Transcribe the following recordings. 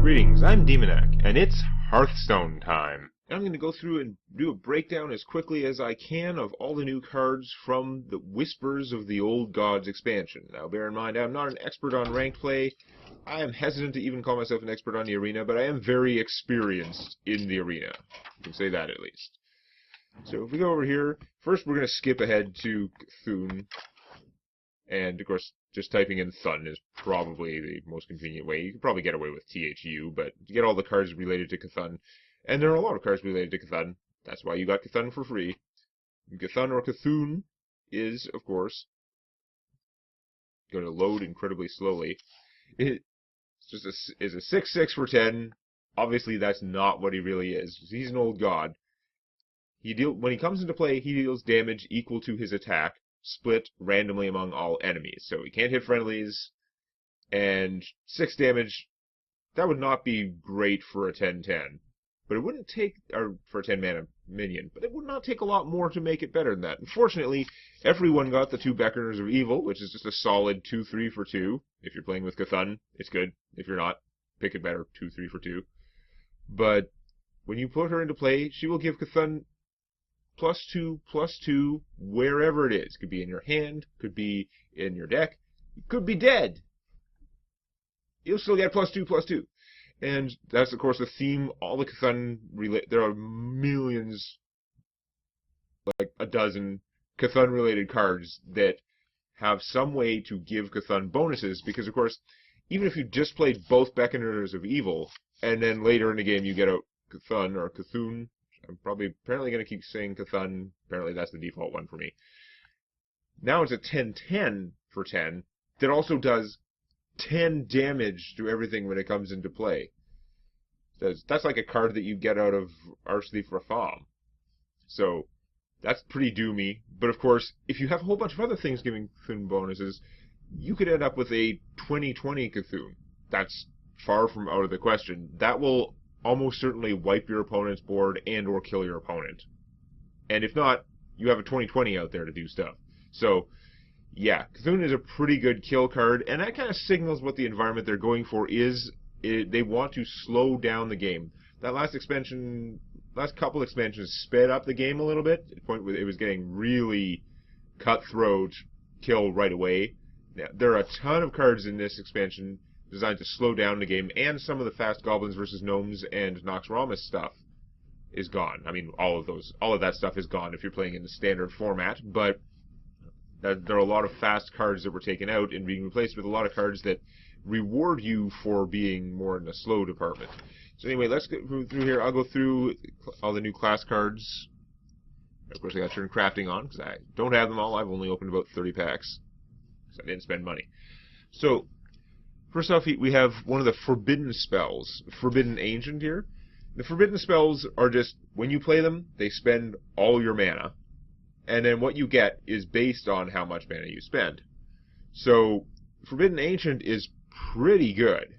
Greetings, I'm Demonac, and it's Hearthstone time. I'm going to go through and do a breakdown as quickly as I can of all the new cards from the Whispers of the Old Gods expansion. Now bear in mind, I'm not an expert on ranked play. I am hesitant to even call myself an expert on the arena, but I am very experienced in the arena. You can say that at least. So if we go over here, first we're going to skip ahead to Cthulhu. And, of course, just typing in Thun is probably the most convenient way. You could probably get away with THU, but you get all the cards related to Cthulhu. And there are a lot of cards related to Cthulhu. That's why you got Cthulhu for free. Cthulhu or Cthulhu is, of course, going to load incredibly slowly. It's just a 6/6 for 10. Obviously, that's not what he really is. He's an old god. When he comes into play, he deals damage equal to his attack, split randomly among all enemies. So he can't hit friendlies, and 6 damage, that would not be great for a 10/10. But it wouldn't take, or for a 10 mana minion, but it would not take a lot more to make it better than that. Unfortunately, everyone got the 2 Beckoners of Evil, which is just a solid 2/3 for 2. If you're playing with Cthulhu, it's good. If you're not, pick it better, 2/3 for 2. But when you put her into play, she will give Cthulhu +2/+2 wherever it is. Could be in your hand, could be in your deck, it could be dead. You'll still get +2/+2. And that's, of course, the theme. All the Cthulhu there are millions, like a dozen Cthulhu-related cards that have some way to give Cthulhu bonuses, because, of course, even if you just played both Beckoners of Evil, and then later in the game you get out Cthulhu, or Cthulhu, I'm apparently going to keep saying Cthulhu. Apparently that's the default one for me. Now it's a 10/10 for 10 that also does 10 damage to everything when it comes into play. That's like a card that you get out of Archleaf Ratham. So that's pretty doomy. But of course, if you have a whole bunch of other things giving Cthulhu bonuses, you could end up with a 20/20 Cthulhu. That's far from out of the question. That will almost certainly wipe your opponent's board and or kill your opponent. And if not, you have a 20/20 out there to do stuff. So, yeah, Cthulhu is a pretty good kill card, and that kind of signals what the environment they're going for is. They want to slow down the game. That last couple expansions sped up the game a little bit, to the point where it was getting really cutthroat, kill right away. Now, there are a ton of cards in this expansion designed to slow down the game, and some of the fast goblins versus gnomes and Nox Ramus stuff is gone. I mean, all of that stuff is gone if you're playing in the standard format, but there are a lot of fast cards that were taken out and being replaced with a lot of cards that reward you for being more in the slow department. So anyway, let's go through here. I'll go through all the new class cards. Of course, I got to turn crafting on, because I don't have them all. I've only opened about 30 packs, because I didn't spend money. So, first off, we have one of the forbidden spells, Forbidden Ancient here. The forbidden spells are just, when you play them, they spend all your mana. And then what you get is based on how much mana you spend. So, Forbidden Ancient is pretty good.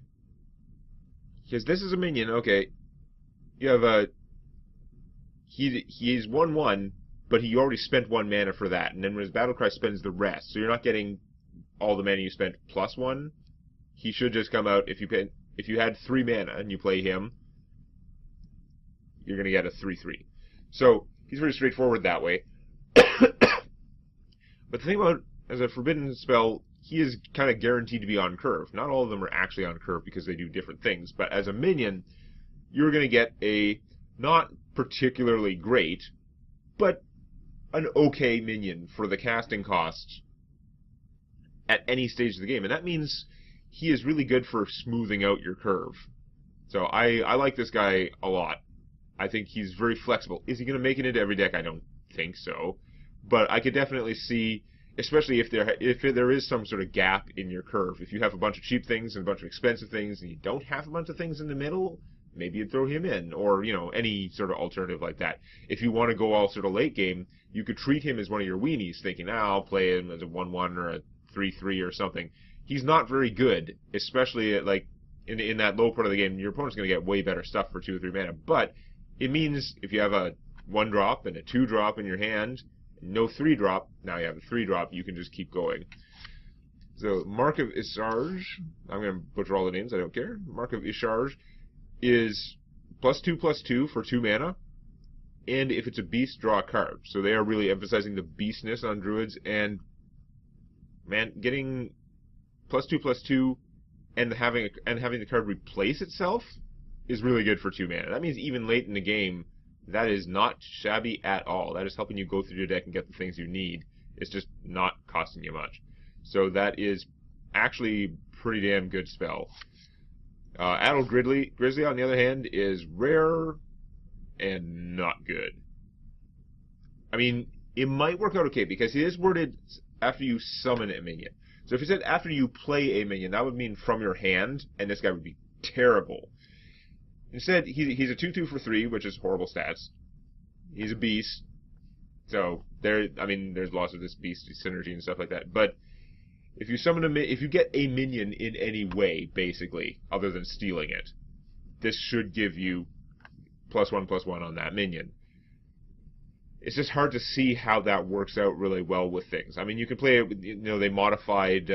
Because this is a minion, okay. You have he's 1/1, but he already spent 1 mana for that. And then when his Battlecry spends the rest. So you're not getting all the mana you spent +1. He should just come out, if you had 3 mana and you play him, you're going to get a 3/3. So, he's very straightforward that way. But the thing about, as a forbidden spell, he is kind of guaranteed to be on curve. Not all of them are actually on curve because they do different things, but as a minion, you're going to get a not particularly great, but an okay minion for the casting cost at any stage of the game. And that means he is really good for smoothing out your curve. So I like this guy a lot. I think he's very flexible. Is he going to make it into every deck? I don't think so. But I could definitely see, especially if there is some sort of gap in your curve. If you have a bunch of cheap things and a bunch of expensive things and you don't have a bunch of things in the middle, maybe you'd throw him in. Or, any sort of alternative like that. If you want to go all sort of late game, you could treat him as one of your weenies, thinking, I'll play him as a 1/1 or a 3/3 or something. He's not very good, especially in that low part of the game. Your opponent's going to get way better stuff for 2 or 3 mana. But it means if you have a 1-drop and a 2-drop in your hand, no 3-drop, now you have a 3-drop, you can just keep going. So, Mark of Isarge, I'm going to butcher all the names, I don't care. Mark of Isarge, is +2/+2 for 2 mana, and if it's a beast, draw a card. So they are really emphasizing the beastness on druids, and man, getting +2/+2 and having the card replace itself is really good for 2 mana. That means even late in the game, that is not shabby at all. That is helping you go through your deck and get the things you need. It's just not costing you much. So that is actually pretty damn good spell. Addled Grizzly, on the other hand, is rare and not good. I mean, it might work out okay because it is worded after you summon a minion. So if it said after you play a minion, that would mean from your hand, and this guy would be terrible. Instead, he's a 2/2 for 3, which is horrible stats. He's a beast, so there's lots of this beast synergy and stuff like that. But if you summon if you get a minion in any way, basically, other than stealing it, this should give you +1/+1 on that minion. It's just hard to see how that works out really well with things. I mean, you can play it with, they modified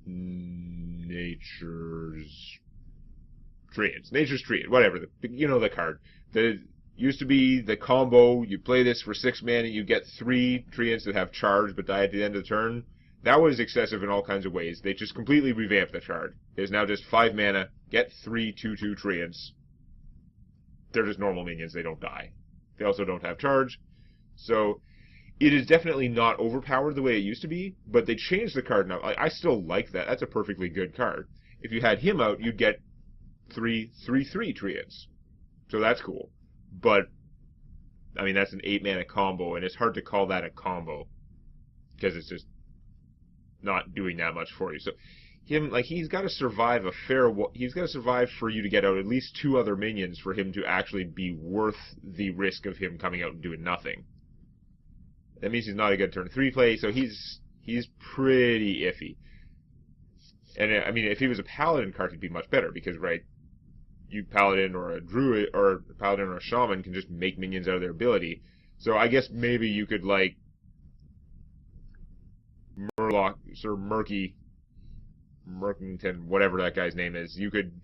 Nature's Treant, whatever, the card. Used to be the combo, you play this for 6 mana, you get 3 Treants that have charge but die at the end of the turn. That was excessive in all kinds of ways. They just completely revamped the card. There's now just 5 mana, get 3 2/2 Treants. They're just normal minions, they don't die. They also don't have charge. So, it is definitely not overpowered the way it used to be, but they changed the card now. I still like that. That's a perfectly good card. If you had him out, you'd get 3/3/3 Treants. So that's cool. But, I mean, that's an 8 mana combo, and it's hard to call that a combo. Because it's just not doing that much for you. So, he's got to survive he's got to survive for you to get out at least 2 other minions for him to actually be worth the risk of him coming out and doing nothing. That means he's not a good turn 3 play, so he's pretty iffy. And, I mean, if he was a Paladin card, he'd be much better, because, right, you Paladin or a Druid, or a Paladin or a Shaman can just make minions out of their ability. So I guess maybe you could, like, Murloc, Sir Merkington, whatever that guy's name is, you could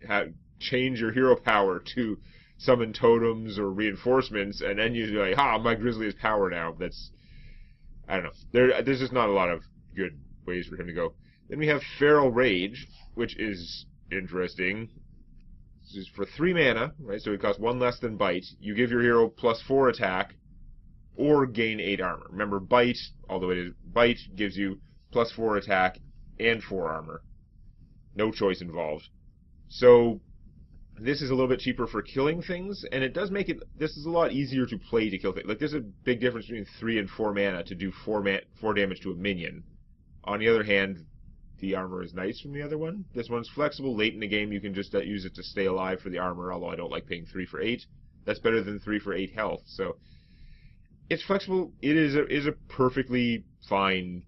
change your hero power to summon totems or reinforcements, and then you'd be like, my Grizzly has power now. I don't know. There's just not a lot of good ways for him to go. Then we have Feral Rage, which is interesting. This is for 3 mana, right? So it costs 1 less than Bite. You give your hero +4 attack, or gain 8 armor. Remember, Bite, although it is Bite, gives you +4 attack and 4 armor. No choice involved. So, this is a little bit cheaper for killing things, and it does make this is a lot easier to play to kill things. Like, there's a big difference between 3 and 4 mana to do 4 damage to a minion. On the other hand, the armor is nice from the other one. This one's flexible. Late in the game, you can just use it to stay alive for the armor, although I don't like paying 3 for 8. That's better than 3 for 8 health, so it's flexible. It is a perfectly fine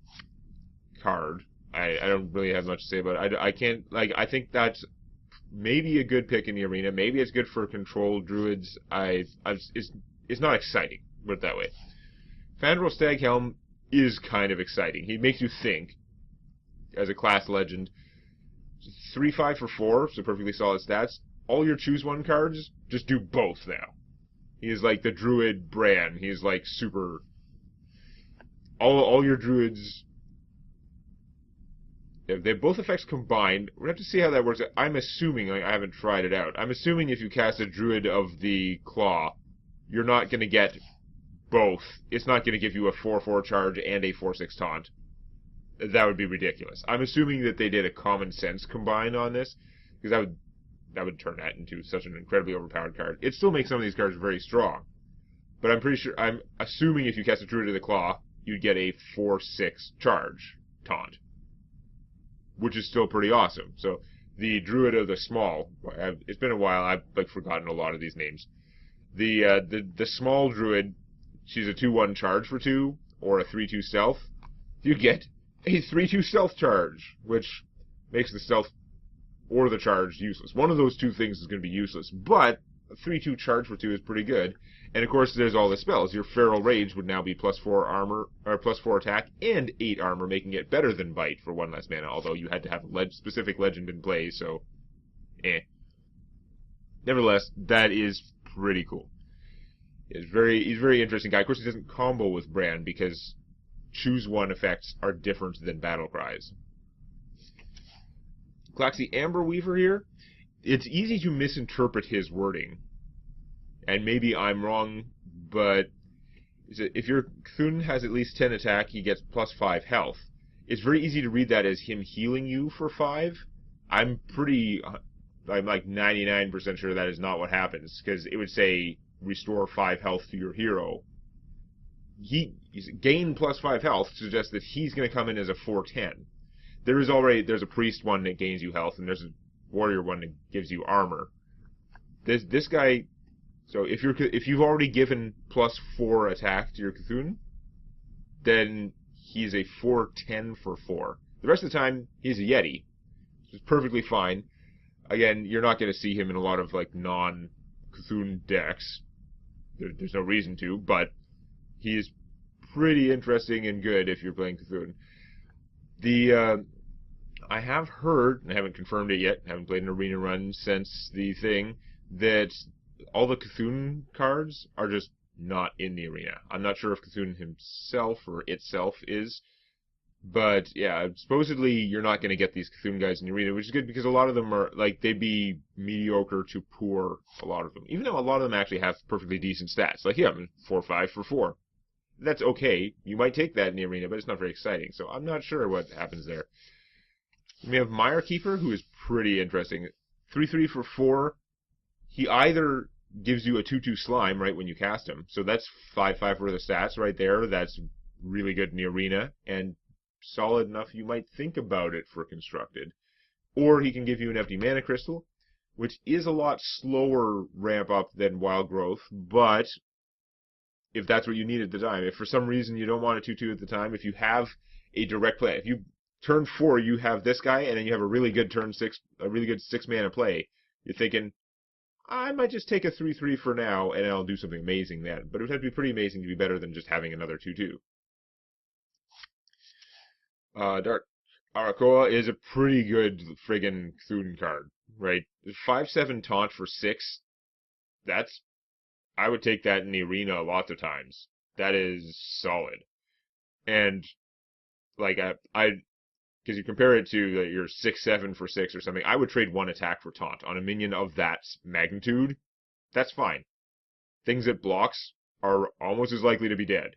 card. I don't really have much to say about it. I think that's maybe a good pick in the arena. Maybe it's good for controlled druids. It's not exciting, put it that way. Fandral Staghelm is kind of exciting. He makes you think as a class legend. 3/5 for 4, so perfectly solid stats. All your choose one cards just do both now. He is like the druid Bran. He's like super. All your druids. If they have both effects combined, we're going to have to see how that works. I'm assuming, I haven't tried it out, I'm assuming if you cast a Druid of the Claw, you're not going to get both. It's not going to give you a 4/4 charge and a 4/6 taunt. That would be ridiculous. I'm assuming that they did a common sense combine on this, because that would turn that into such an incredibly overpowered card. It still makes some of these cards very strong, but I'm assuming if you cast a Druid of the Claw, you'd get a 4/6 charge taunt, which is still pretty awesome. So, the Druid of the Small, it's been a while, I've forgotten a lot of these names. The Small Druid, she's a 2/1 charge for 2, or a 3/2 stealth. You get a 3/2 stealth charge, which makes the stealth or the charge useless. One of those two things is going to be useless, but a 3/2 charge for 2 is pretty good. And of course, there's all the spells. Your Feral Rage would now be +4 armor, or +4 attack, and 8 armor, making it better than Bite for 1 less mana, although you had to have a specific legend in play, so nevertheless, that is pretty cool. He's very interesting guy. Of course, he doesn't combo with Bran because choose one effects are different than battle cries. Claxi Amber Weaver here. It's easy to misinterpret his wording, and maybe I'm wrong, but if your Cthulhu has at least 10 attack, he gets plus 5 health. It's very easy to read that as him healing you for 5. I'm like 99% sure that is not what happens, because it would say restore 5 health to your hero. Gain plus 5 health suggests that he's going to come in as a 4/10. There's a priest one that gains you health, and there's a warrior one that gives you armor. This guy, so if you've already given plus 4 attack to your Cthulhu, then he's a 4/10 for 4. The rest of the time, he's a Yeti, which is perfectly fine. Again, you're not going to see him in a lot of like non-Cthulhu decks. There's no reason to, but he is pretty interesting and good if you're playing Cthulhu. I have heard, and I haven't confirmed it yet, haven't played an arena run since the thing, that all the Cthulhu cards are just not in the arena. I'm not sure if Cthulhu himself or itself is, but yeah, supposedly you're not going to get these Cthulhu guys in the arena, which is good because a lot of them are, like, they'd be mediocre to poor, a lot of them. Even though a lot of them actually have perfectly decent stats. Like, yeah, 4/5 for 4. That's okay. You might take that in the arena, but it's not very exciting, so I'm not sure what happens there. We have Mire Keeper, who is pretty interesting. 3/3 for 4. He either gives you a 2/2 slime right when you cast him, so that's 5/5 worth of stats right there. That's really good in the arena, and solid enough you might think about it for constructed. Or he can give you an empty mana crystal, which is a lot slower ramp up than Wild Growth, but if that's what you need at the time, if for some reason you don't want a 2/2 at the time, if you have a direct play, if you turn 4 you have this guy, and then you have a really good turn 6, a really good 6 mana play, you're thinking, I might just take a 3/3 for now, and I'll do something amazing then. But it would have to be pretty amazing to be better than just having another 2/2. Dark Arakoa is a pretty good friggin' Cthulhu card, right? 5/7 taunt for 6, I would take that in the arena lots of times. That is solid. And, like, because you compare it to your 6/7 for 6 or something, I would trade 1 attack for taunt. On a minion of that magnitude, that's fine. Things it blocks are almost as likely to be dead.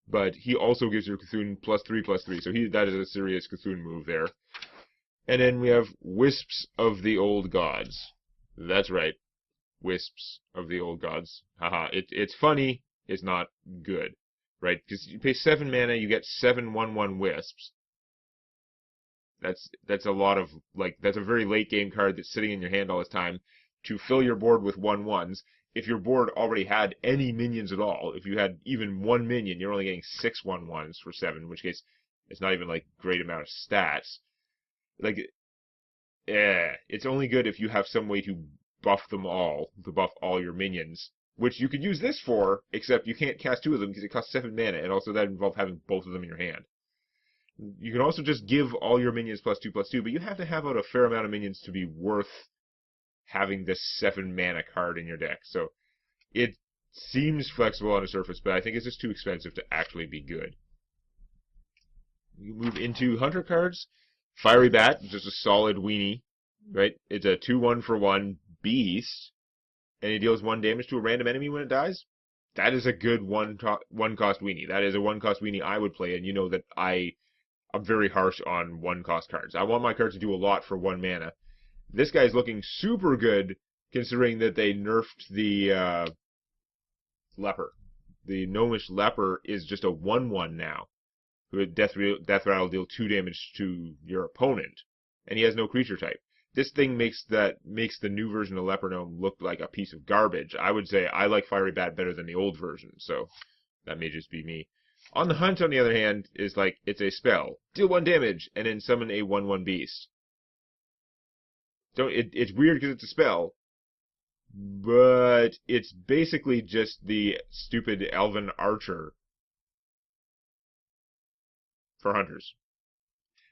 But he also gives your Cthulhu +3/+3, so that is a serious Cthulhu move there. And then we have Wisps of the Old Gods. That's right. Wisps of the Old Gods. Haha, it's funny, it's not good. Right? Because you pay 7 mana, you get 7 1/1 Wisps. That's a lot of, like, that's a very late game card that's sitting in your hand all this time to fill your board with 1/1s. If your board already had any minions at all, if you had even 1 minion, you're only getting 6 1/1s for 7, in which case it's not even, like, great amount of stats. Like, it's only good if you have some way to buff them all, to buff all your minions, which you could use this for, except you can't cast 2 of them because it costs 7 mana, and also that involves having both of them in your hand. You can also just give all your minions +2/+2, but you have to have out a fair amount of minions to be worth having this 7 mana card in your deck. So it seems flexible on the surface, but I think it's just too expensive to actually be good. You move into Hunter cards. Fiery Bat, just a solid weenie, right? It's a 2/1 for 1 beast, and it deals 1 damage to a random enemy when it dies. That is a good one cost weenie. That is a 1 cost weenie I would play, and you know that I'm very harsh on 1 cost cards. I want my cards to do a lot for 1 mana. This guy's looking super good, considering that they nerfed the Leper. The Gnomish Leper is just a 1/1 now. Who Death Rattle deal 2 damage to your opponent, and he has no creature type. This thing makes the new version of Leper Gnome look like a piece of garbage. I would say I like Fiery Bat better than the old version, so that may just be me. On the Hunt, on the other hand, is like, it's a spell. Deal 1 damage, and then summon a 1/1 beast. So it's weird because it's a spell, but it's basically just the stupid Elven Archer for hunters.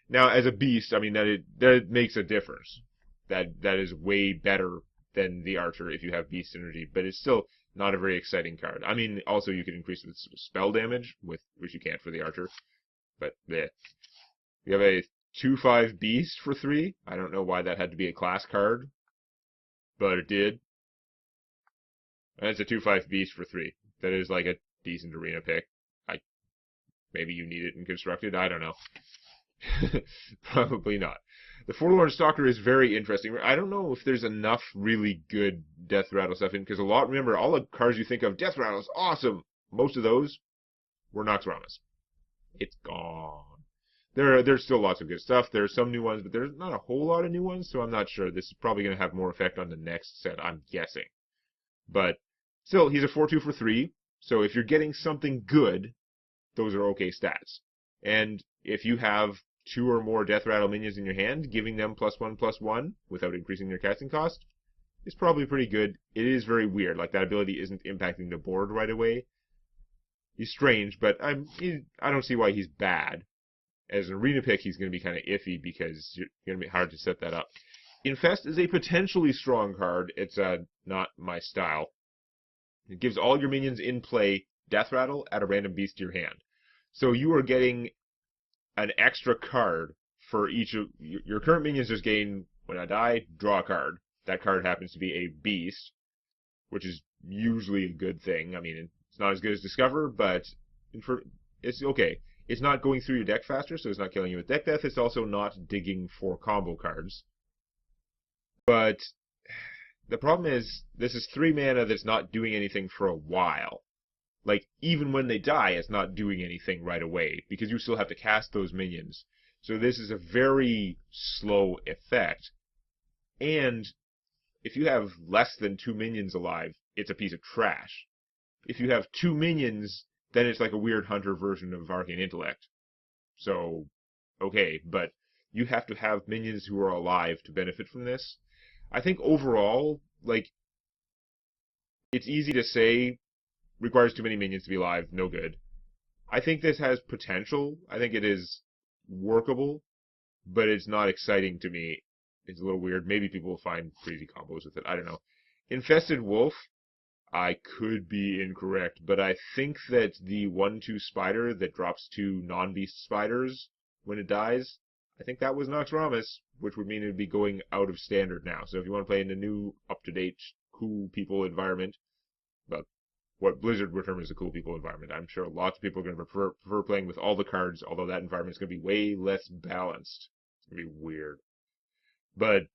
Now, as a beast, I mean, that makes a difference. That is way better than the Archer if you have Beast Synergy, but it's still not a very exciting card. I mean, also you can increase with spell damage, which you can't for the Archer, but bleh. You have a 2/5 Beast for 3. I don't know why that had to be a class card, but it did. And it's a 2/5 Beast for 3. That is like a decent arena pick. Maybe you need it in Constructed, I don't know. Probably not. The Forlorn Stalker is very interesting. I don't know if there's enough really good Death Rattle stuff in, because remember, all the cards you think of, Death Rattle is awesome. Most of those were Noxramas. It's gone. There's still lots of good stuff. There are some new ones, but there's not a whole lot of new ones, so I'm not sure. This is probably going to have more effect on the next set, I'm guessing. But still, he's a 4/2 for 3, so if you're getting something good, those are okay stats. And if you have 2 or more Death Rattle minions in your hand, giving them +1/+1 without increasing their casting cost is probably pretty good. It is very weird. Like, that ability isn't impacting the board right away. He's strange, but I don't see why he's bad. As an arena pick, he's going to be kind of iffy because it's going to be hard to set that up. Infest is a potentially strong card. It's not my style. It gives all your minions in play Death Rattle, add a random beast to your hand. So you are getting an extra card for each of your current minions. Just gain, when I die, draw a card. That card happens to be a beast, which is usually a good thing. I mean, it's not as good as Discover, but it's okay. It's not going through your deck faster, so it's not killing you with deck death. It's also not digging for combo cards. But the problem is, this is 3 mana that's not doing anything for a while. Like, even when they die, it's not doing anything right away, because you still have to cast those minions. So this is a very slow effect. And if you have less than 2 minions alive, it's a piece of trash. If you have 2 minions, then it's like a weird hunter version of Arcane Intellect. So, okay, but you have to have minions who are alive to benefit from this. I think overall, like, it's easy to say, requires too many minions to be alive, no good. I think this has potential. I think it is workable, but it's not exciting to me. It's a little weird. Maybe people will find crazy combos with it. I don't know. Infested Wolf, I could be incorrect, but I think that the 1/2 spider that drops 2 non-beast spiders when it dies, I think that was Noxramas, which would mean it would be going out of standard now. So if you want to play in the new, up-to-date, cool people environment, but what Blizzard would term as a cool people environment, I'm sure lots of people are going to prefer playing with all the cards, although that environment is going to be way less balanced. It's going to be weird. But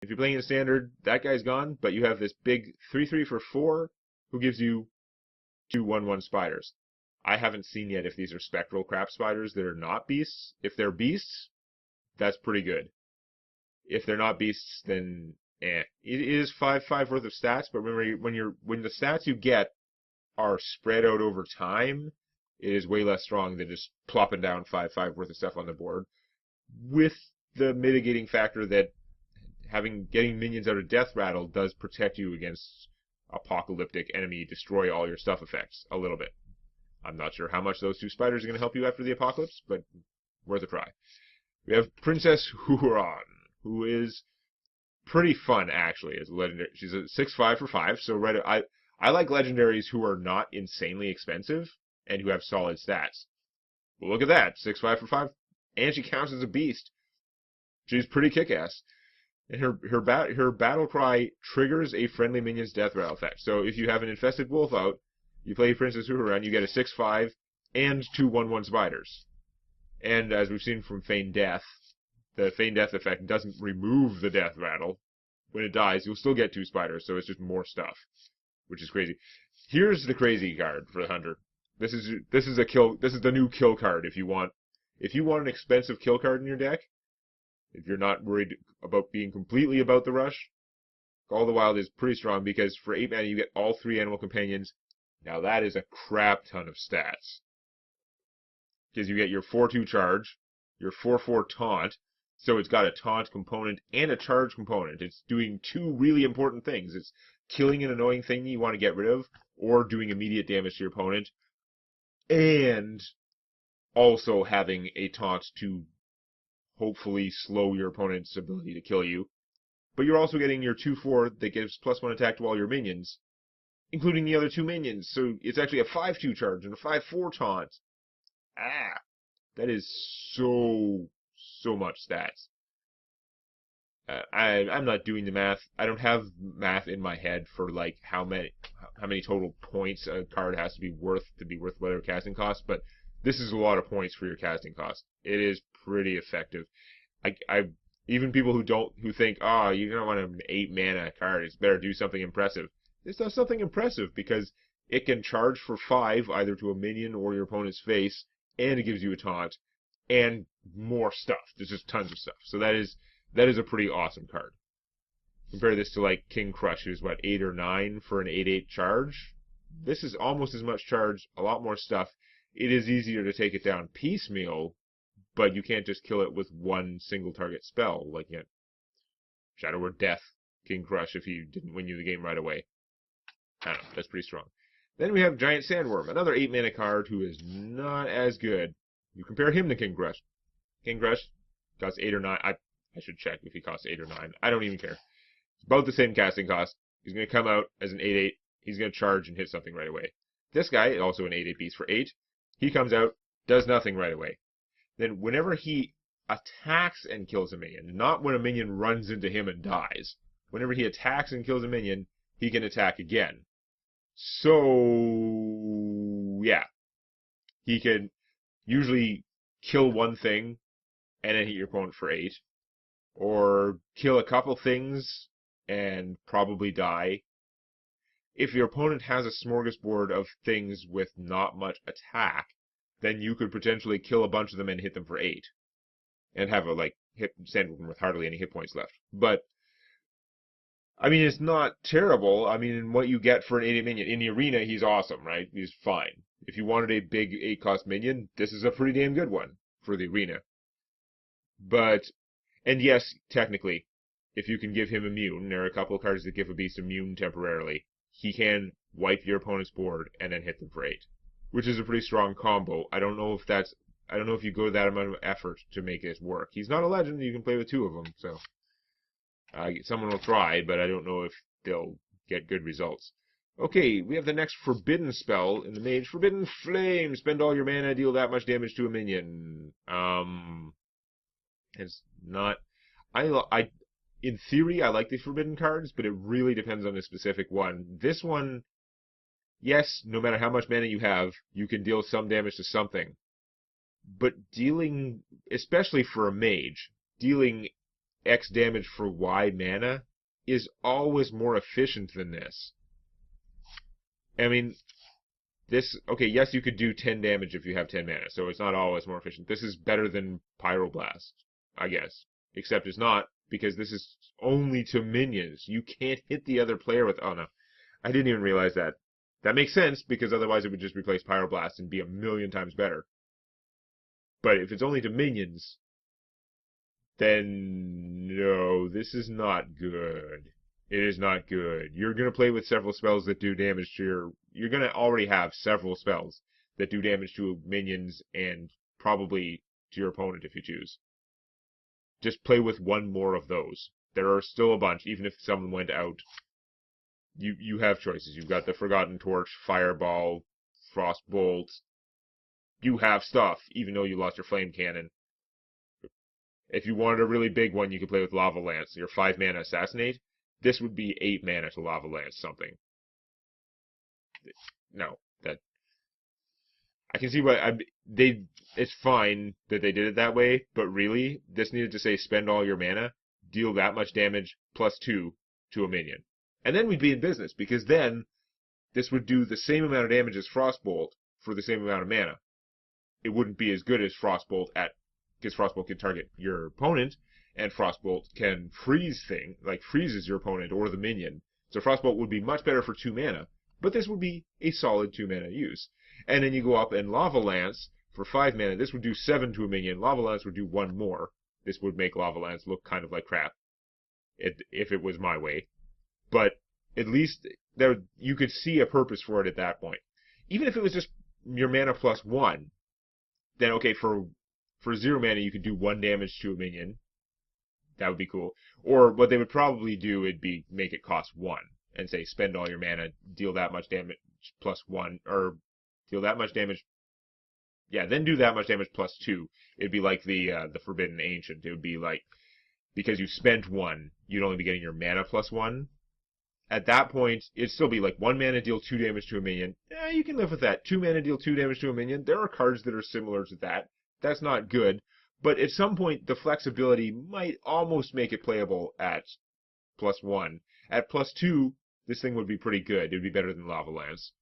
if you're playing in standard, that guy's gone, but you have this big 3/3 for 4 who gives you 2 1/1 spiders. I haven't seen yet if these are spectral crap spiders that are not beasts. If they're beasts, that's pretty good. If they're not beasts, then It is 5/5 worth of stats, but remember, when the stats you get are spread out over time, it is way less strong than just plopping down 5/5 worth of stuff on the board. With the mitigating factor that getting minions out of Death Rattle does protect you against apocalyptic enemy destroy all your stuff effects a little bit. I'm not sure how much those 2 spiders are going to help you after the apocalypse, but worth a try. We have Princess Huron, who is pretty fun, actually, as a legendary. She's a 6/5 for 5, so I like legendaries who are not insanely expensive and who have solid stats. Well, look at that, 6/5 for 5, and she counts as a beast. She's pretty kick-ass. And her battle cry triggers a friendly minion's death rattle effect. So if you have an infested wolf out, you play Princess Huron, you get a 6/5 and 2 1/1 spiders. And as we've seen from Feign Death, the Feign Death effect doesn't remove the death rattle. When it dies, you'll still get 2 spiders, so it's just more stuff, which is crazy. Here's the crazy card for the hunter. This is the new kill card if you want an expensive kill card in your deck. If you're not worried about being completely about the rush, Call the Wild is pretty strong because for 8 mana you get all 3 animal companions. Now that is a crap ton of stats. Because you get your 4/2 charge, your 4/4 taunt, so it's got a taunt component and a charge component. It's doing 2 really important things. It's killing an annoying thing you want to get rid of, or doing immediate damage to your opponent, and also having a taunt to hopefully slow your opponent's ability to kill you. but you're also getting your 2/4 that gives +1 attack to all your minions, including the other 2 minions. So it's actually a 5/2 charge and a 5/4 taunt. Ah, that is so much stats. I'm not doing the math. I don't have math in my head for like how many total points a card has to be worth whatever casting cost, but this is a lot of points for your casting cost. It is pretty effective. I even people who think, oh, you don't want an 8 mana card, it's better do something impressive. This does something impressive because it can charge for 5 either to a minion or your opponent's face, and it gives you a taunt, and more stuff. There's just tons of stuff. So that is a pretty awesome card. Compare this to like King Crush, who's what, 8 or 9 for an 8/8 charge. This is almost as much charge, a lot more stuff. It is easier to take it down piecemeal, but you can't just kill it with one single target spell, like Shadow Word Death, King Crush, if he didn't win you the game right away. I don't know, that's pretty strong. Then we have Giant Sandworm, another 8 mana card who is not as good. You compare him to King Crush. King Crush costs 8 or 9. I should check if he costs 8 or 9. I don't even care. It's about the same casting cost. He's going to come out as an 8/8. He's going to charge and hit something right away. This guy, also an 8/8 beast for 8, he comes out, does nothing right away. Then whenever he attacks and kills a minion, not when a minion runs into him and dies, whenever he attacks and kills a minion, he can attack again. So, yeah. He can usually kill one thing and then hit your opponent for 8. Or kill a couple things and probably die. If your opponent has a smorgasbord of things with not much attack, then you could potentially kill a bunch of them and hit them for 8. And have a, hit Sandworm with hardly any hit points left. But, I mean, it's not terrible. I mean, what you get for an 8/8 minion. In the arena, he's awesome, right? He's fine. If you wanted a big 8-cost minion, this is a pretty damn good one for the arena. But, and yes, technically, if you can give him immune, there are a couple of cards that give a beast immune temporarily, he can wipe your opponent's board and then hit them for 8. Which is a pretty strong combo. I don't know if you go to that amount of effort to make it work. He's not a legend, you can play with 2 of them, so. Someone will try, but I don't know if they'll get good results. Okay, we have the next forbidden spell in the Mage. Forbidden Flame. Spend all your mana, deal that much damage to a minion. It's not... in theory, I like the forbidden cards, but it really depends on the specific one. This one, yes, no matter how much mana you have, you can deal some damage to something. But dealing, especially for a mage, dealing X damage for Y mana is always more efficient than this. I mean, okay, yes, you could do 10 damage if you have 10 mana, so it's not always more efficient. This is better than Pyroblast, I guess. Except it's not, because this is only to minions. You can't hit the other player with... Oh, no. I didn't even realize that. That makes sense, because otherwise it would just replace Pyroblast and be a million times better. But if it's only to minions, then no, this is not good. It is not good. You're going to play with several spells that do damage to your... You're going to already have several spells that do damage to minions and probably to your opponent if you choose. Just play with one more of those. There are still a bunch, even if some went out. You have choices. You've got the Forgotten Torch, Fireball, Frostbolt. You have stuff, even though you lost your Flame Cannon. If you wanted a really big one, you could play with Lava Lance, your 5 mana Assassinate. This would be 8 mana to Lava Lance something. No, that... I can see why it's fine that they did it that way, but really, this needed to say spend all your mana, deal that much damage, +2 to a minion. And then we'd be in business, because then this would do the same amount of damage as Frostbolt for the same amount of mana. It wouldn't be as good as Frostbolt because Frostbolt can target your opponent, and Frostbolt can freezes your opponent or the minion. So Frostbolt would be much better for 2 mana, but this would be a solid 2 mana use. And then you go up and Lava Lance for 5 mana. This would do 7 to a minion. Lava Lance would do 1 more. This would make Lava Lance look kind of like crap, if it was my way. But at least you could see a purpose for it at that point. Even if it was just your mana +1, then okay, for 0 mana you could do 1 damage to a minion. That would be cool. Or what they would probably do would be make it cost 1 and say spend all your mana, deal that much damage plus 1, or deal that much damage. Yeah, then do that much damage plus 2. It'd be like the Forbidden Ancient. It would be like, because you spent 1, you'd only be getting your mana plus 1. At that point, it'd still be like 1 mana, deal 2 damage to a minion. Yeah, you can live with that. 2 mana, deal 2 damage to a minion. There are cards that are similar to that. That's not good. But at some point, the flexibility might almost make it playable at plus 1. At plus 2, this thing would be pretty good. It would be better than Lava Lance.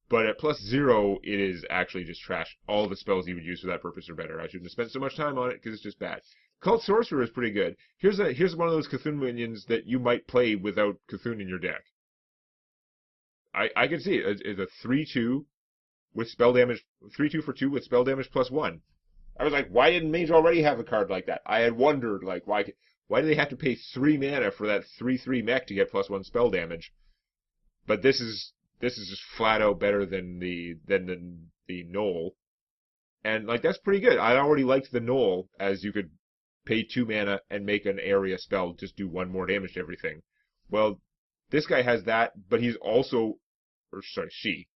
But at plus 0, it is actually just trash. All the spells you would use for that purpose are better. I shouldn't have spent so much time on it because it's just bad. Cult Sorcerer is pretty good. Here's one of those Cthulhu minions that you might play without Cthulhu in your deck. I can see it. It's a 3/2 with spell damage, 3/2 for 2 with spell damage plus 1. I was like, why didn't Mage already have a card like that? I had wondered, like, why do they have to pay 3 mana for that 3/3 mech to get plus 1 spell damage? But this is just flat out better than the Knoll. And like that's pretty good. I already liked the Knoll, as you could pay 2 mana and make an area spell just do 1 more damage to everything. Well, this guy has that, but he's also, or sorry, she.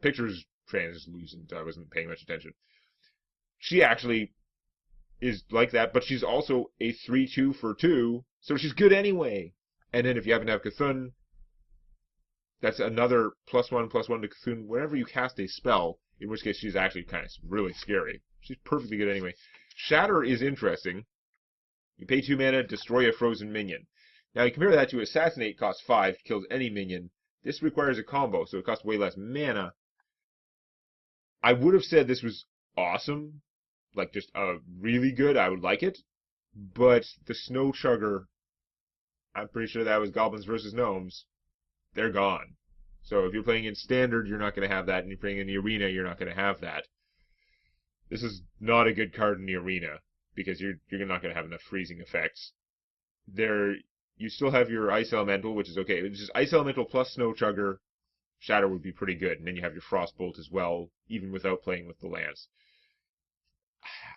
Picture's translucent. I wasn't paying much attention. She actually is like that, but she's also a 3/2 for 2, so she's good anyway. And then if you happen to have Cthulhu, that's another +1/+1 to Cthulhu whenever you cast a spell, in which case she's actually kind of really scary. She's perfectly good anyway. Shatter is interesting. You pay 2 mana, destroy a frozen minion. Now you compare that to Assassinate, costs 5, kills any minion. This requires a combo, so it costs way less mana. I would have said this was awesome, like just really good, I would like it. But the Snow Chugger, I'm pretty sure that was Goblins versus Gnomes. They're gone. So if you're playing in Standard, you're not going to have that, and if you're playing in the Arena, you're not going to have that. This is not a good card in the Arena, because you're not going to have enough freezing effects. You still have your Ice Elemental, which is okay. It's just Ice Elemental plus Snow Chugger, Shatter would be pretty good, and then you have your Frostbolt as well, even without playing with the Lance.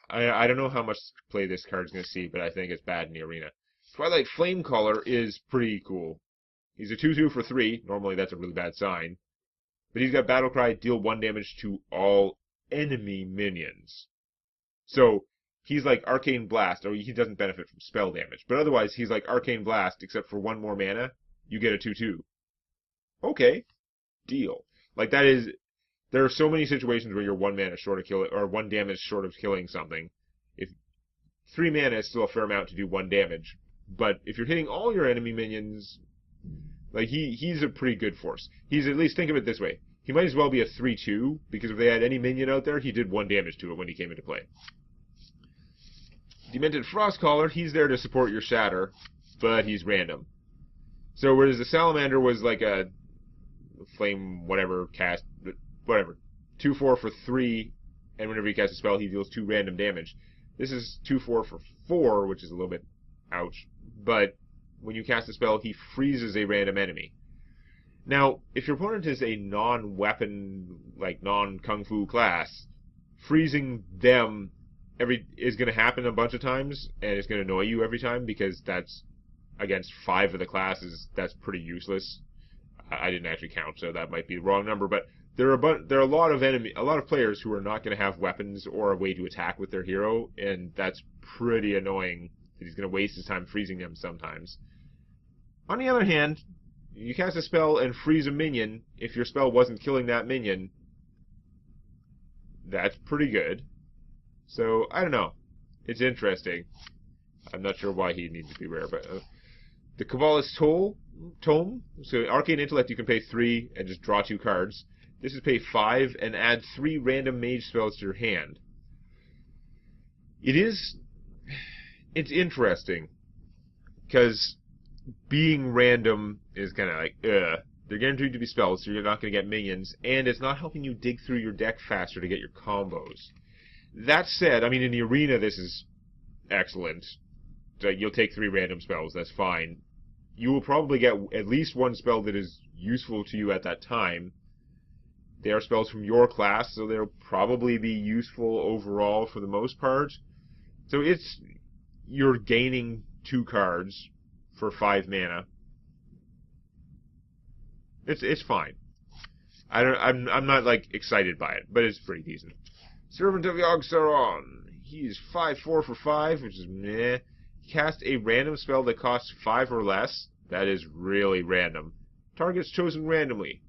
I don't know how much play this card's going to see, but I think it's bad in the Arena. Twilight Flamecaller is pretty cool. He's a 2/2 for 3. Normally that's a really bad sign. But he's got Battlecry, deal 1 damage to all enemy minions. So he's like Arcane Blast, or he doesn't benefit from spell damage. But otherwise he's like Arcane Blast, except for 1 more mana, you get a 2/2. Okay, deal. Like that is, there are so many situations where you're 1 mana short of killing, or 1 damage short of killing something. If 3 mana is still a fair amount to do 1 damage. But if you're hitting all your enemy minions, like he's a pretty good force. He's, at least think of it this way, he might as well be a 3/2, because if they had any minion out there, he did 1 damage to it when he came into play. Demented Frostcaller, he's there to support your Shatter, but he's random. So whereas the Salamander was like a flame whatever cast, whatever, 2/4 for 3, and whenever he casts a spell, he deals 2 random damage. This is 2/4 for 4, which is a little bit ouch, but when you cast a spell, he freezes a random enemy. Now, if your opponent is a non-weapon, like non-kung fu class, freezing them is going to happen a bunch of times, and it's going to annoy you every time, because that's against 5 of the classes. That's pretty useless. I didn't actually count, so that might be the wrong number, but there are a lot of players who are not going to have weapons or a way to attack with their hero, and that's pretty annoying. He's going to waste his time freezing them sometimes. On the other hand, you cast a spell and freeze a minion. If your spell wasn't killing that minion, that's pretty good. So, I don't know. It's interesting. I'm not sure why he needs to be rare, but the Cabalist's Tome. So, Arcane Intellect, you can pay 3 and just draw 2 cards. This is pay 5 and add 3 random mage spells to your hand. It's interesting, because being random is kind of like, they're guaranteed to be spells, so you're not going to get minions, and it's not helping you dig through your deck faster to get your combos. That said, I mean, in the Arena, this is excellent. So you'll take 3 random spells, that's fine. You will probably get at least 1 spell that is useful to you at that time. They are spells from your class, so they'll probably be useful overall for the most part. So you're gaining 2 cards for 5 mana. It's fine. I'm not like excited by it, but it's pretty decent. Servant of Yogg-Saron. He's 5/4 for 5, which is meh. Cast a random spell that costs 5 or less. That is really random. Targets chosen randomly.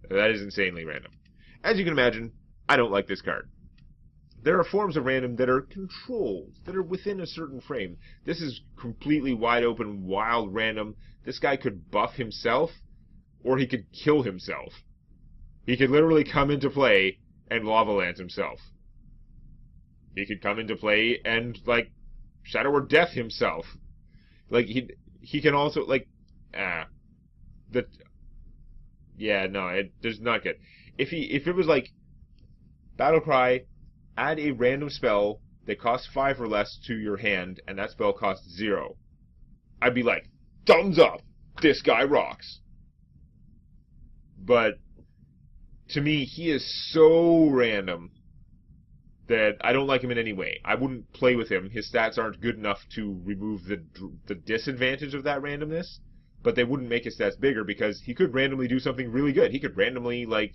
That is insanely random. As you can imagine, I don't like this card. There are forms of random that are controlled, that are within a certain frame. This is completely wide open, wild random. This guy could buff himself, or he could kill himself. He could literally come into play and Lava Lance himself. He could come into play and, like, Shadow or Death himself. Like, he can also, like, yeah, no, it does not get. If it was like, Battlecry, add a random spell that costs 5 or less to your hand, and that spell costs 0. I'd be like, thumbs up! This guy rocks! But, to me, he is so random that I don't like him in any way. I wouldn't play with him. His stats aren't good enough to remove the disadvantage of that randomness, but they wouldn't make his stats bigger because he could randomly do something really good. He could randomly, like,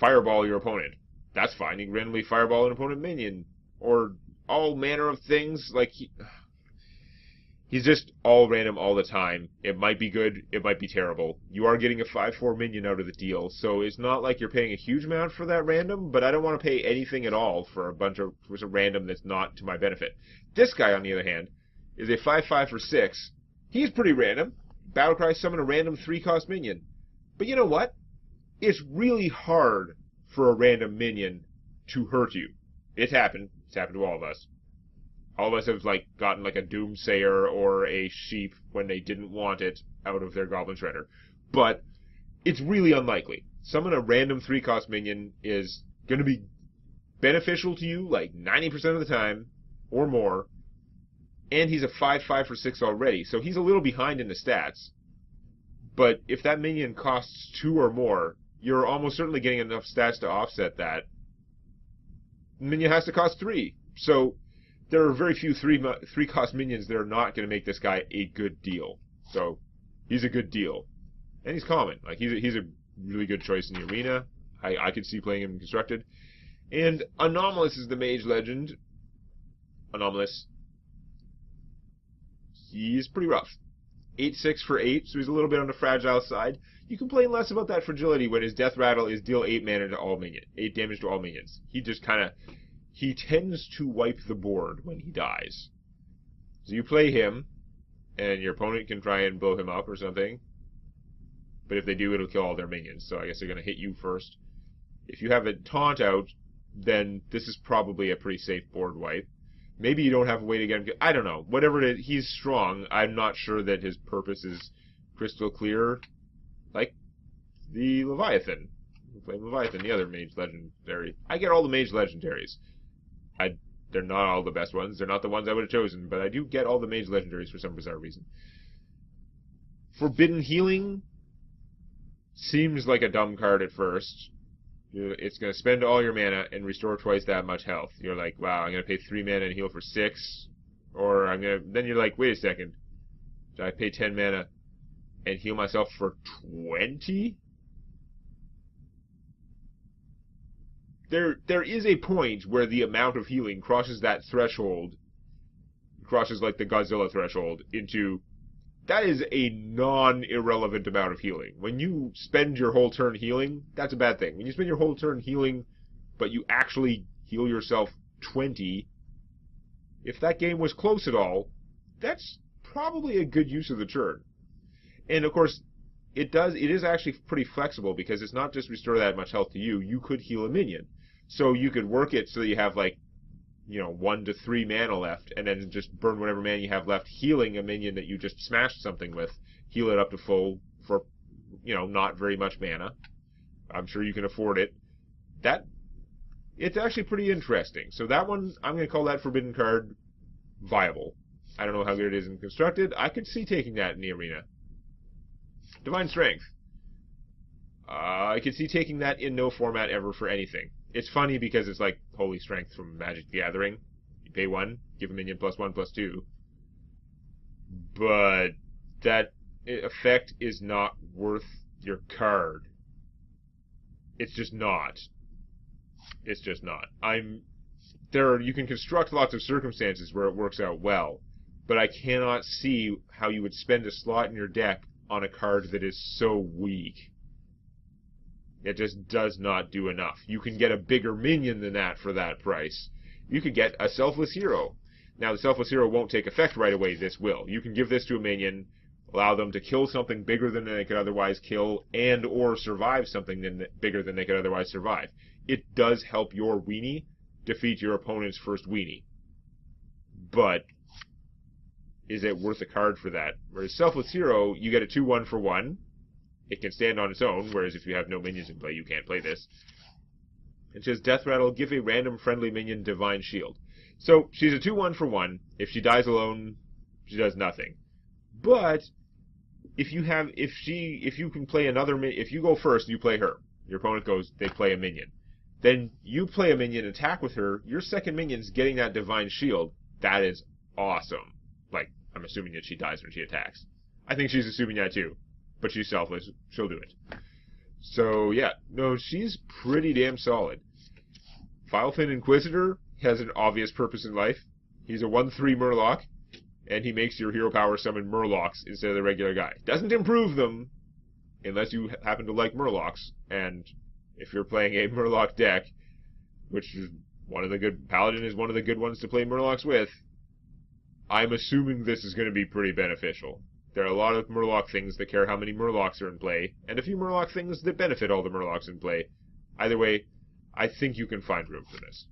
fireball your opponent. That's fine. He can randomly fireball an opponent minion. Or all manner of things. Like, he's just all random all the time. It might be good, it might be terrible. You are getting a 5/4 minion out of the deal, so it's not like you're paying a huge amount for that random, but I don't want to pay anything at all for a random that's not to my benefit. This guy, on the other hand, is a 5/5 for 6. He's pretty random. Battlecry, summon a random 3-cost minion. But you know what? It's really hard for a random minion to hurt you. It's happened. It's happened to all of us. All of us have, like, gotten, like, a Doomsayer or a Sheep when they didn't want it out of their Goblin Shredder. But it's really unlikely. Summon a random 3-cost minion is going to be beneficial to you, like, 90% of the time, or more. And he's a 5/5 for 6 already, so he's a little behind in the stats. But if that minion costs 2 or more, you're almost certainly getting enough stats to offset that. The minion has to cost 3. So there are very few 3-cost minions that are not going to make this guy a good deal. So he's a good deal. And he's common. Like, he's a really good choice in the arena. I could see playing him in Constructed. And Anomalous is the Mage Legend. Anomalous. He's pretty rough. 8/6 for 8, so he's a little bit on the fragile side. You complain less about that fragility when his Death Rattle is deal 8 mana to all minions, 8 damage to all minions. He just he tends to wipe the board when he dies. So you play him, and your opponent can try and blow him up or something. But if they do, it'll kill all their minions, so I guess they're going to hit you first. If you have a taunt out, then this is probably a pretty safe board wipe. Maybe you don't have a way to get him. I don't know. Whatever it is, he's strong. I'm not sure that his purpose is crystal clear. Like the Leviathan. We play Leviathan, the other Mage Legendary. I get all the Mage Legendaries. They're not all the best ones. They're not the ones I would have chosen, but I do get all the Mage Legendaries for some bizarre reason. Forbidden Healing seems like a dumb card at first. It's going to spend all your mana and restore twice that much health. You're like, wow, I'm going to pay 3 mana and heal for 6. Or then you're like, wait a second. Should I pay 10 mana and heal myself for 20? There is a point where the amount of healing crosses that threshold, crosses like the Godzilla threshold, into that is a non-irrelevant amount of healing. When you spend your whole turn healing, that's a bad thing. When you spend your whole turn healing, but you actually heal yourself 20, if that game was close at all, that's probably a good use of the turn. And of course, it is actually pretty flexible because it's not just restore that much health to you, you could heal a minion. So you could work it so that you have like, 1 to 3 mana left, and then just burn whatever mana you have left, healing a minion that you just smashed something with. Heal it up to full for, not very much mana. I'm sure you can afford it. It's actually pretty interesting. So that one, I'm going to call that Forbidden card viable. I don't know how good it is in Constructed. I could see taking that in the arena. Divine Strength. I could see taking that in no format ever for anything. It's funny because it's like Holy Strength from Magic the Gathering. You pay 1, give a minion +1/+2. But that effect is not worth your card. It's just not. It's just not. You can construct lots of circumstances where it works out well, but I cannot see how you would spend a slot in your deck on a card that is so weak. It just does not do enough. You can get a bigger minion than that for that price. You could get a Selfless Hero. Now, the Selfless Hero won't take effect right away. This will. You can give this to a minion, allow them to kill something bigger than they could otherwise kill, and or survive something bigger than they could otherwise survive. It does help your weenie defeat your opponent's first weenie. But is it worth a card for that? Whereas Selfless Hero, you get a 2/1 for 1. It can stand on its own, whereas if you have no minions in play, you can't play this. It says, Death Rattle, give a random friendly minion Divine Shield. So, she's a 2/1 for 1. If she dies alone, she does nothing. But, if you can play another minion, if you go first, you play her. Your opponent goes, they play a minion. Then, you play a minion, attack with her, your second minion's getting that Divine Shield. That is awesome. Like, I'm assuming that she dies when she attacks. I think she's assuming that too. But she's selfless. She'll do it. So, yeah. No, she's pretty damn solid. Filefin Inquisitor has an obvious purpose in life. He's a 1/3 Murloc, and he makes your hero power summon Murlocs instead of the regular guy. Doesn't improve them, unless you happen to like Murlocs. And if you're playing a Murloc deck, which is Paladin is one of the good ones to play Murlocs with, I'm assuming this is going to be pretty beneficial. There are a lot of Murloc things that care how many Murlocs are in play, and a few Murloc things that benefit all the Murlocs in play. Either way, I think you can find room for this.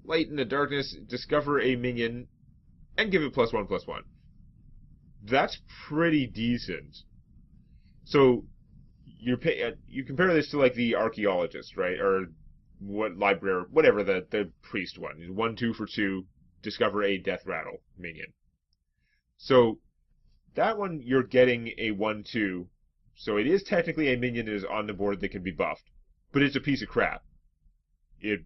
Light in the Darkness, discover a minion, and give it +1/+1. That's pretty decent. So, you compare this to like the Archaeologist, right? Or whatever the Priest one. 1/2 for 2, discover a Death Rattle minion. So, that one, you're getting a 1/2. So it is technically a minion that is on the board that can be buffed. But it's a piece of crap. The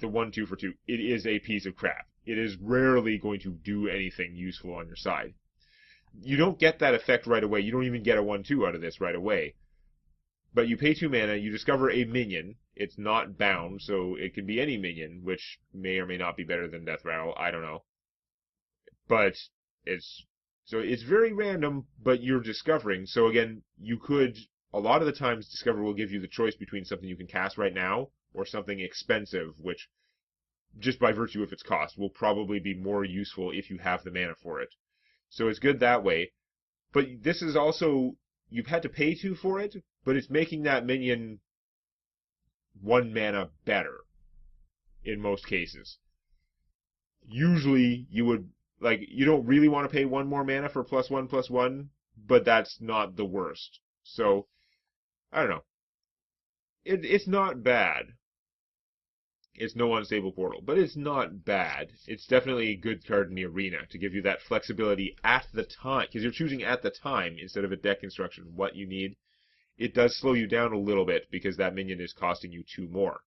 1/2 for 2, it is a piece of crap. It is rarely going to do anything useful on your side. You don't get that effect right away. You don't even get a 1/2 out of this right away. But you pay 2 mana, you discover a minion. It's not bound, so it can be any minion, which may or may not be better than Death Rattle. I don't know. But it's very random, but you're discovering. So again, a lot of the times Discover will give you the choice between something you can cast right now or something expensive, which, just by virtue of its cost, will probably be more useful if you have the mana for it. So it's good that way. But this is also, you've had to pay 2 for it, but it's making that minion 1 mana better, in most cases. Usually, you don't really want to pay 1 more mana for +1/+1, but that's not the worst. So, I don't know. It's not bad. It's no Unstable Portal, but it's not bad. It's definitely a good card in the arena to give you that flexibility at the time, because you're choosing at the time instead of a deck construction what you need. It does slow you down a little bit because that minion is costing you 2 more.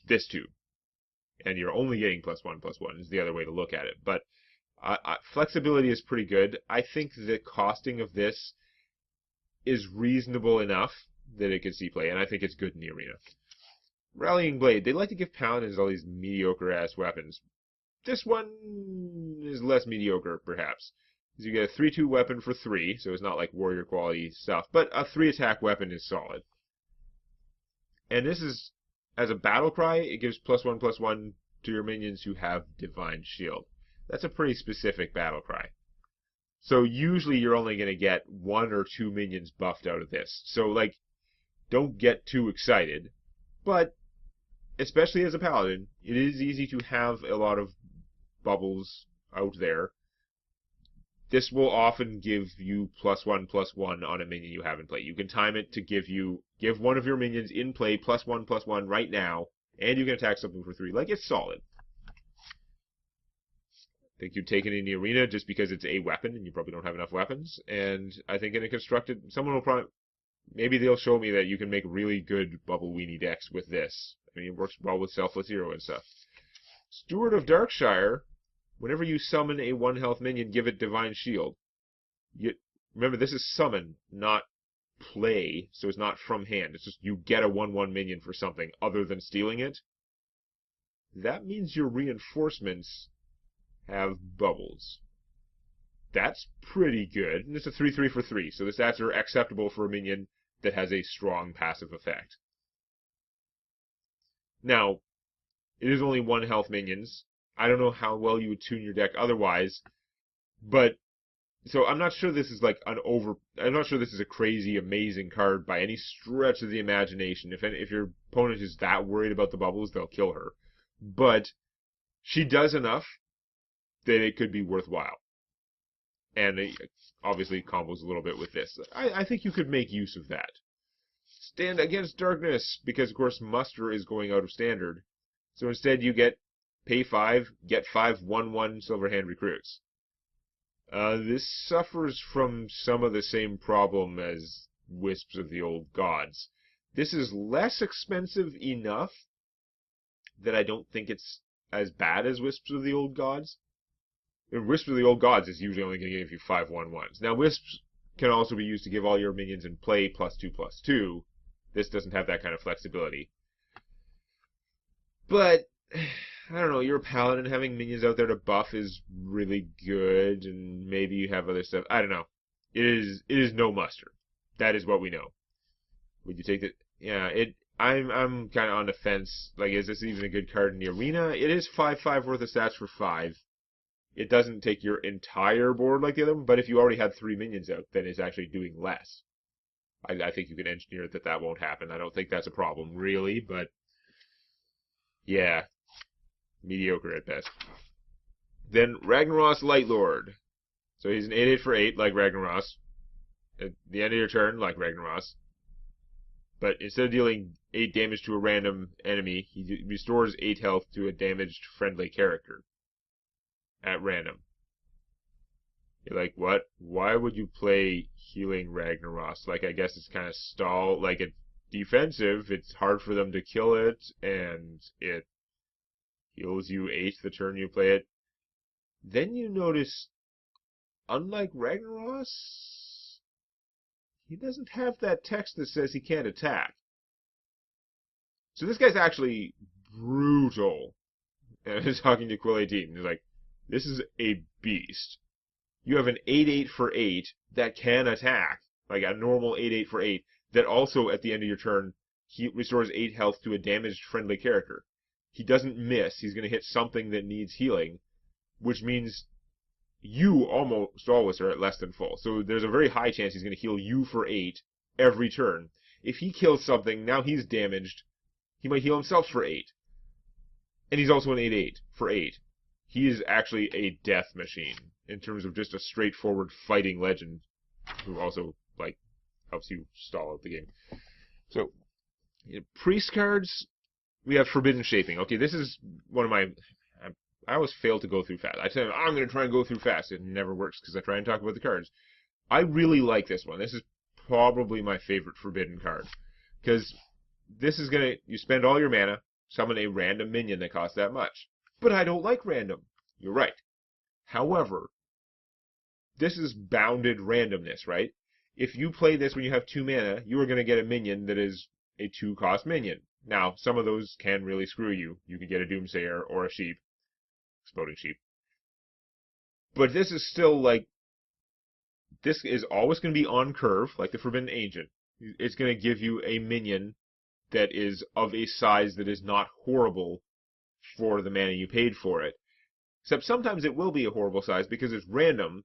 This 2. And you're only getting +1/+1 is the other way to look at it. But flexibility is pretty good. I think the costing of this is reasonable enough that it can see play, and I think it's good in the arena. Rallying Blade. They like to give Paladins all these mediocre-ass weapons. This one is less mediocre, perhaps. Because you get a 3/2 weapon for 3, so it's not like warrior quality stuff, but a 3-attack weapon is solid. And this is, as a battle cry, it gives +1/+1 to your minions who have Divine Shield. That's a pretty specific battle cry. So usually you're only going to get 1 or 2 minions buffed out of this. So, don't get too excited. But, especially as a Paladin, it is easy to have a lot of bubbles out there. This will often give you +1/+1 on a minion you have in play. You can time it to give one of your minions in play +1/+1 right now, and you can attack something for 3. It's solid. I think you'd take it in the arena just because it's a weapon, and you probably don't have enough weapons. And I think in a constructed, maybe they'll show me that you can make really good bubble weenie decks with this. I mean, it works well with Selfless Hero and stuff. Steward of Darkshire, whenever you summon a 1 health minion, give it Divine Shield. Remember, this is summon, not play, so it's not from hand. It's just you get a 1/1 minion for something other than stealing it. That means your reinforcements have bubbles. That's pretty good. And it's a 3/3 for 3, so the stats are acceptable for a minion that has a strong passive effect. Now, it is only 1 health minions. I don't know how well you would tune your deck otherwise, but so I'm not sure this is like I'm not sure this is a crazy, amazing card by any stretch of the imagination. If your opponent is that worried about the bubbles, they'll kill her. But she does enough that it could be worthwhile. And it obviously combos a little bit with this. I think you could make use of that. Stand Against Darkness, because of course Muster is going out of standard. So instead you get pay 5, get 5 1/1 Silverhand recruits. This suffers from some of the same problem as Wisps of the Old Gods. This is less expensive enough that I don't think it's as bad as Wisps of the Old Gods. And Wisps of the Old Gods is usually only going to give you 5 1/1s. Now, Wisps can also be used to give all your minions in play +2/+2. This doesn't have that kind of flexibility. But I don't know, you're a Paladin, having minions out there to buff is really good, and maybe you have other stuff. I don't know. It is no Muster. That is what we know. Would you take it? Yeah, I'm kind of on the fence. Like, is this even a good card in the arena? It is 5/5 worth of stats for 5. It doesn't take your entire board like the other one, but if you already had 3 minions out, then it's actually doing less. I think you can engineer it that won't happen. I don't think that's a problem, really, but yeah. Mediocre at best. Then Ragnaros Lightlord. So he's an 8/8 for 8, like Ragnaros. At the end of your turn, like Ragnaros. But instead of dealing 8 damage to a random enemy, he restores 8 health to a damaged friendly character. At random. You're like, what? Why would you play healing Ragnaros? Like, I guess it's kind of stall. Like, it's defensive. It's hard for them to kill it, and it heals you 8 the turn you play it. Then you notice, unlike Ragnaros, he doesn't have that text that says he can't attack. So this guy's actually brutal. And I was talking to Quill 18. He's like, this is a beast. You have an 8/8 for 8 that can attack. Like a normal 8/8 for 8 that also at the end of your turn, he restores 8 health to a damaged friendly character. He doesn't miss. He's going to hit something that needs healing, which means you almost always are at less than full. So there's a very high chance he's going to heal you for 8 every turn. If he kills something, now he's damaged. He might heal himself for 8. And he's also an 8/8 for 8. He is actually a death machine in terms of just a straightforward fighting legend who also, like, helps you stall out the game. So, priest cards, we have Forbidden Shaping. Okay, this is one of my... I always fail to go through fast. I say, I'm going to try and go through fast. It never works because I try and talk about the cards. I really like this one. This is probably my favorite Forbidden card. Because this is going to... You spend all your mana, summon a random minion that costs that much. But I don't like random. You're right. However, this is bounded randomness, right? If you play this when you have 2 mana, you are going to get a minion that is a 2-cost minion. Now, some of those can really screw you. You can get a Doomsayer or a Sheep. Exploding Sheep. But this is still like... This is always going to be on curve, like the Forbidden Ancient. It's going to give you a minion that is of a size that is not horrible for the mana you paid for it. Except sometimes it will be a horrible size because it's random.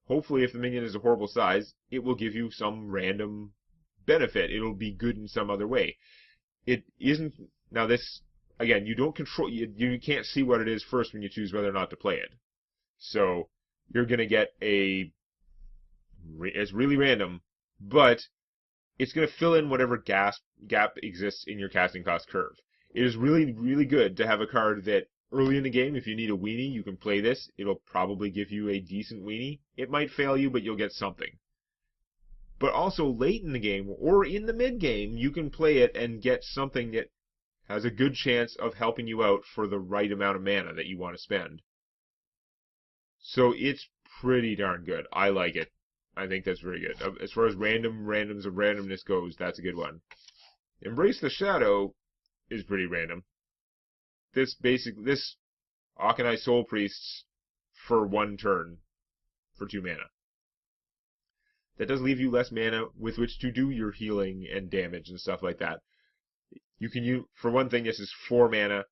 Hopefully, if the minion is a horrible size, it will give you some random benefit. It'll be good in some other way. It isn't... Now this, again, you don't control... You can't see what it is first when you choose whether or not to play it. So, you're going to get a... It's really random, but it's going to fill in whatever gap exists in your casting cost curve. It is really, really good to have a card that early in the game, if you need a weenie, you can play this. It'll probably give you a decent weenie. It might fail you, but you'll get something. But also late in the game, or in the mid-game, you can play it and get something that has a good chance of helping you out for the right amount of mana that you want to spend. So it's pretty darn good. I like it. I think that's very good. As far as randoms of randomness goes, that's a good one. Embrace the Shadow is pretty random. This Akanai Soul Priests for 1 turn for 2 mana. That does leave you less mana with which to do your healing and damage and stuff like that. You can use, for one thing, this is 4 mana,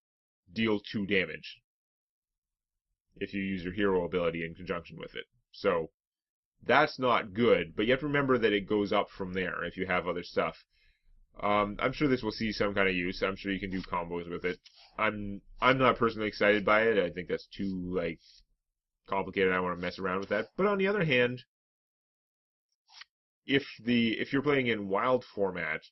deal 2 damage. If you use your hero ability in conjunction with it. So, that's not good, but you have to remember that it goes up from there if you have other stuff. I'm sure this will see some kind of use. I'm sure you can do combos with it. I'm not personally excited by it. I think that's too, complicated. I don't want to mess around with that. But on the other hand, if you're playing in wild format,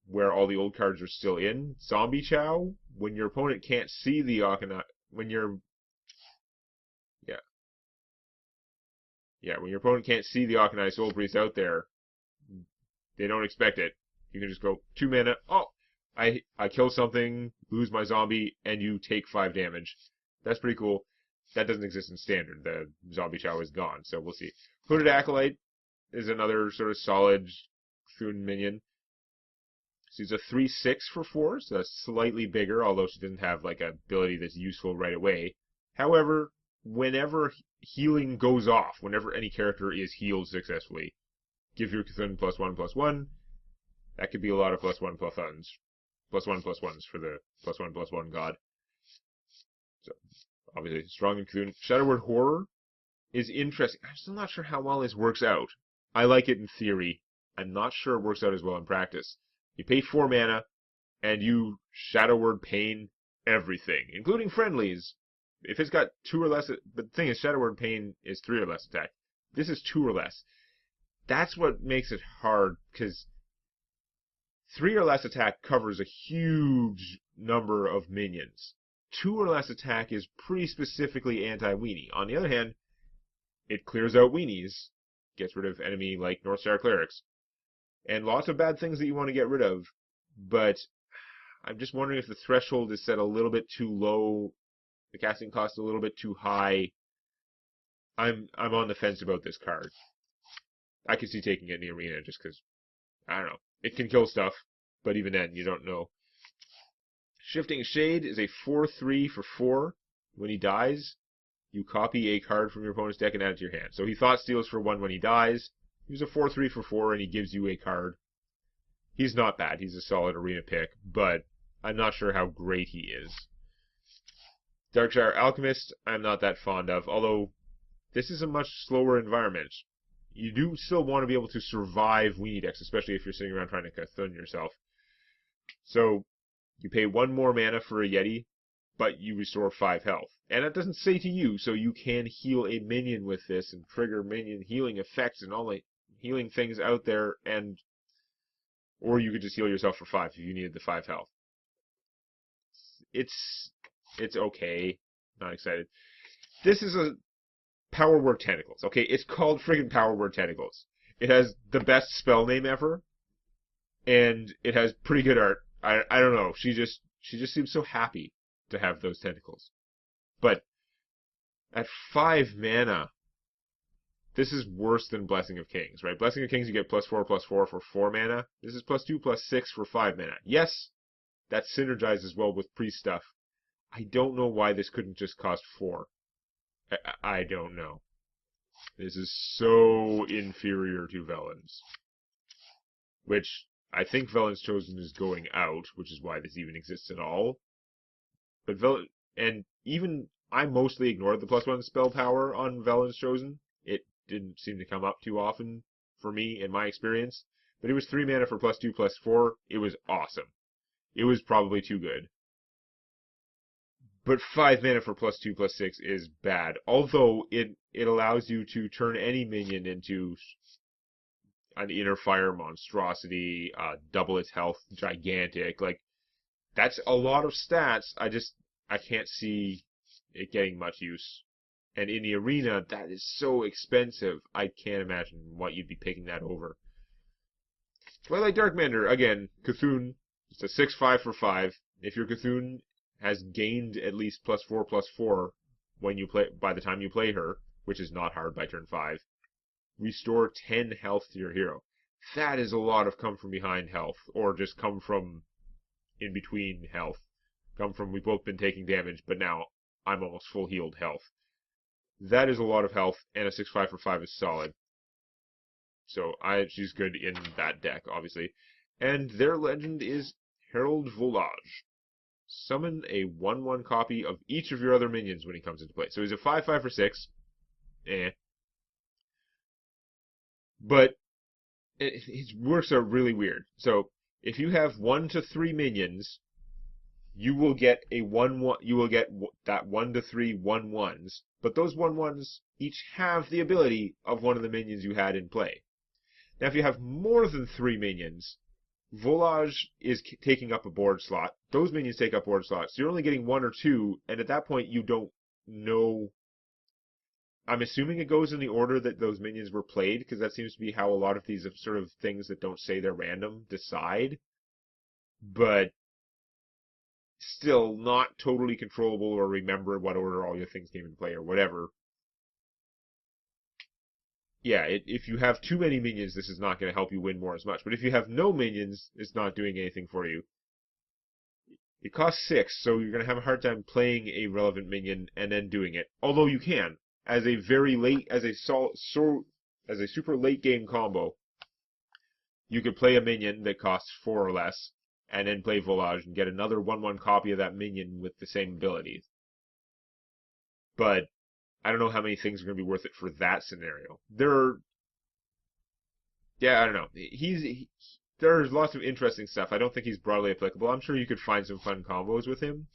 where all the old cards are still in, Zombie Chow, when your opponent can't see the Akanai, when your opponent can't see the Akanai Soul Priest out there, they don't expect it. You can just go 2 mana, oh, I kill something, lose my zombie, and you take 5 damage. That's pretty cool. That doesn't exist in Standard. The Zombie Chow is gone, so we'll see. Hooded Acolyte is another sort of solid Thune minion. She's a 3/6 for 4, so that's slightly bigger, although she doesn't have an ability that's useful right away. However, whenever healing goes off, whenever any character is healed successfully, give your Cthulhu +1/+1. That could be a lot of +1/+1s. +1/+1s for the +1/+1 god. So, obviously, strong in Cthulhu. Shadowword Horror is interesting. I'm still not sure how well this works out. I like it in theory. I'm not sure it works out as well in practice. You pay 4 mana, and you Shadowword Pain everything, including friendlies. If it's got 2 or less, but the thing is, Shadowword Pain is 3 or less attack. This is 2 or less. That's what makes it hard, because 3 or less attack covers a huge number of minions. 2 or less attack is pretty specifically anti-weenie. On the other hand, it clears out weenies, gets rid of enemy like Northstar Clerics, and lots of bad things that you want to get rid of. But I'm just wondering if the threshold is set a little bit too low, the casting cost a little bit too high. I'm on the fence about this card. I could see taking it in the arena just because, I don't know, it can kill stuff, but even then, you don't know. Shifting Shade is a 4/3 for 4. When he dies, you copy a card from your opponent's deck and add it to your hand. So he Thought Steals for 1 when he dies. He was a 4/3 for 4, and he gives you a card. He's not bad. He's a solid arena pick, but I'm not sure how great he is. Darkshire Alchemist, I'm not that fond of, although this is a much slower environment. You do still want to be able to survive weenie decks, especially if you're sitting around trying to Cthulhu yourself. So, you pay 1 more mana for a Yeti, but you restore 5 health. And that doesn't say to you, so you can heal a minion with this and trigger minion healing effects and all the healing things out there, or you could just heal yourself for 5 if you needed the 5 health. It's okay. Not excited. This is a Power Word Tentacles. Okay, it's called friggin' Power Word Tentacles. It has the best spell name ever, and it has pretty good art. I don't know. She just seems so happy to have those tentacles. But at 5 mana, this is worse than Blessing of Kings, right? Blessing of Kings, you get +4/+4 for 4 mana. This is +2/+6 for 5 mana. Yes, that synergizes well with priest stuff. I don't know why this couldn't just cost 4. I don't know. This is so inferior to Velen's. Which, I think Velen's Chosen is going out, which is why this even exists at all. But and even, I mostly ignored the +1 spell power on Velen's Chosen. It didn't seem to come up too often for me, in my experience. But it was 3 mana for +2/+4. It was awesome. It was probably too good. But 5 mana for +2/+6 is bad. Although it allows you to turn any minion into an inner fire monstrosity, double its health, gigantic. That's a lot of stats. I can't see it getting much use. And in the arena, that is so expensive. I can't imagine what you'd be picking that over. Twilight Darkmender, again, Cthulhu. It's a 6/5 for 5. If your Cthulhu has gained at least +4/+4 when you play, by the time you play her, which is not hard by turn 5, restore 10 health to your hero. That is a lot of come from behind health, or just come from in between health. Come from, we've both been taking damage, but now I'm almost full healed health. That is a lot of health, and a 6/5 for 5 is solid. So she's good in that deck, obviously. And their legend is Herald Volage. Summon a 1/1 copy of each of your other minions when he comes into play. So he's a 5/5 for 6. But it works out really weird. So if you have 1 to 3 minions, you will get a 1/1. You will get that 1 to 3 1/1s. But those 1/1s each have the ability of one of the minions you had in play. Now, if you have more than 3 minions, Volage is taking up a board slot. Those minions take up board slots. So you're only getting 1 or 2, and at that point you don't know. I'm assuming it goes in the order that those minions were played, because that seems to be how a lot of these sort of things that don't say they're random decide. But still not totally controllable or remember what order all your things came into play or whatever. Yeah, if you have too many minions, this is not going to help you win more as much. But if you have no minions, it's not doing anything for you. It costs 6, so you're going to have a hard time playing a relevant minion and then doing it. Although you can, as a super late game combo, you could play a minion that costs 4 or less, and then play Volage and get another 1/1 copy of that minion with the same abilities. But I don't know how many things are going to be worth it for that scenario. I don't know. There's lots of interesting stuff. I don't think he's broadly applicable. I'm sure you could find some fun combos with him.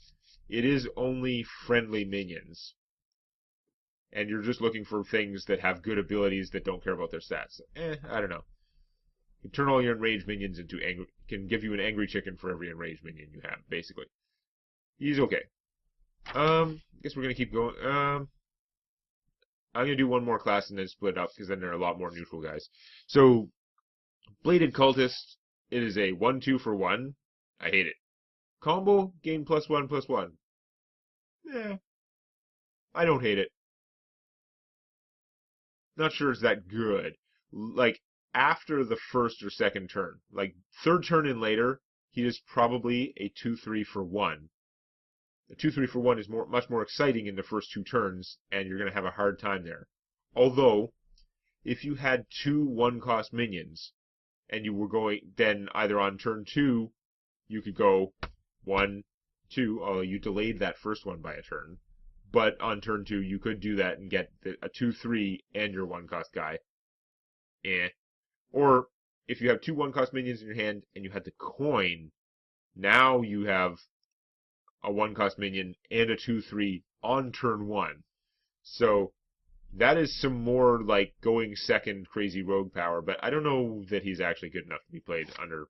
It is only friendly minions. And you're just looking for things that have good abilities that don't care about their stats. I don't know. You can turn all your enraged minions into can give you an angry chicken for every enraged minion you have, basically. He's okay. I guess we're going to keep going. I'm going to do one more class and then split up, because then there are a lot more neutral guys. So, Bladed Cultist, it is a 1/2 for 1. I hate it. Combo, gain +1/+1. I don't hate it. Not sure it's that good. Like, after the first or second turn, like, third turn and later, he is probably a 2/3 for 1. The 2/3 for 1 is much more exciting in the first 2 turns, and you're going to have a hard time there. Although, if you had 2 1-cost minions, and you were going, then either on turn 2, you could go 1, 2, although you delayed that first one by a turn. But on turn 2, you could do that and get a 2/3 and your 1-cost guy. Or, if you have 2 1-cost minions in your hand, and you had the coin, now you have a 1-cost minion and a 2/3 on turn 1. So that is some more like going second crazy rogue power, but I don't know that he's actually good enough to be played under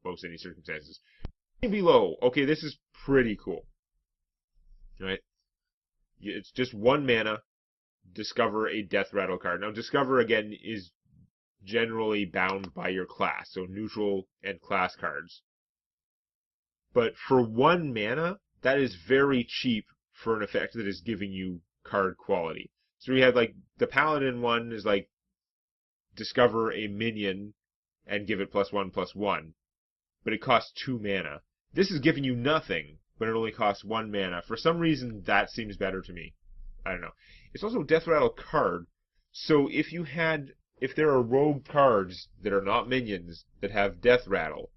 most any circumstances. Below, okay, this is pretty cool. Right? It's just 1 mana, discover a Death Rattle card. Now, discover, again, is generally bound by your class, so neutral and class cards. But for 1 mana, that is very cheap for an effect that is giving you card quality. So we had, like, the Paladin one is like, discover a minion and give it +1/+1. But it costs 2 mana. This is giving you nothing, but it only costs 1 mana. For some reason, that seems better to me. I don't know. It's also a Death Rattle card, so if there are rogue cards that are not minions that have Death Rattle,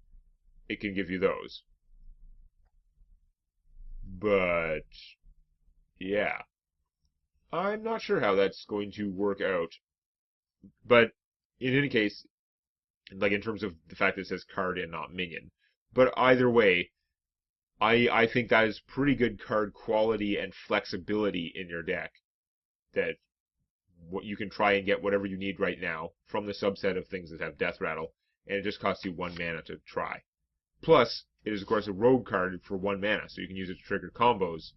it can give you those. But, yeah. I'm not sure how that's going to work out. But, in any case, like in terms of the fact that it says card and not minion. But either way, I think that is pretty good card quality and flexibility in your deck. That you can try and get whatever you need right now from the subset of things that have Death Rattle, and it just costs you 1 mana to try. Plus, it is, of course, a rogue card for 1 mana, so you can use it to trigger combos.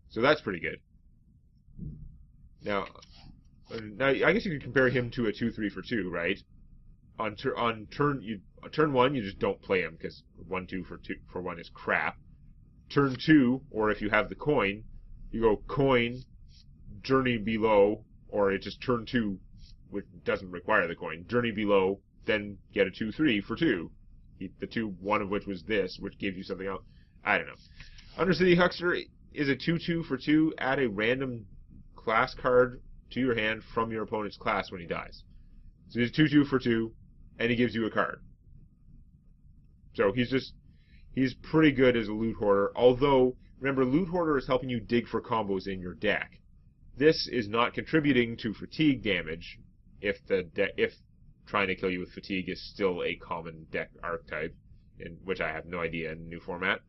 So that's pretty good. Now I guess you could compare him to a 2/3 for 2, right? on turn 1 you just don't play him because 1/2 for 1 is crap. Turn 2, or if you have the coin, you go coin, journey below, or it just turn 2, which doesn't require the coin. Journey below, then get a 2/3 for 2. The 2, one of which was this, which gives you something else. I don't know. Undercity Huckster is a 2/2 for 2. Add a random class card to your hand from your opponent's class when he dies. So he's 2/2 for 2, and he gives you a card. So he's pretty good as a loot hoarder. Although, remember, loot hoarder is helping you dig for combos in your deck. This is not contributing to fatigue damage if trying to kill you with fatigue is still a common deck archetype, which I have no idea in the new format.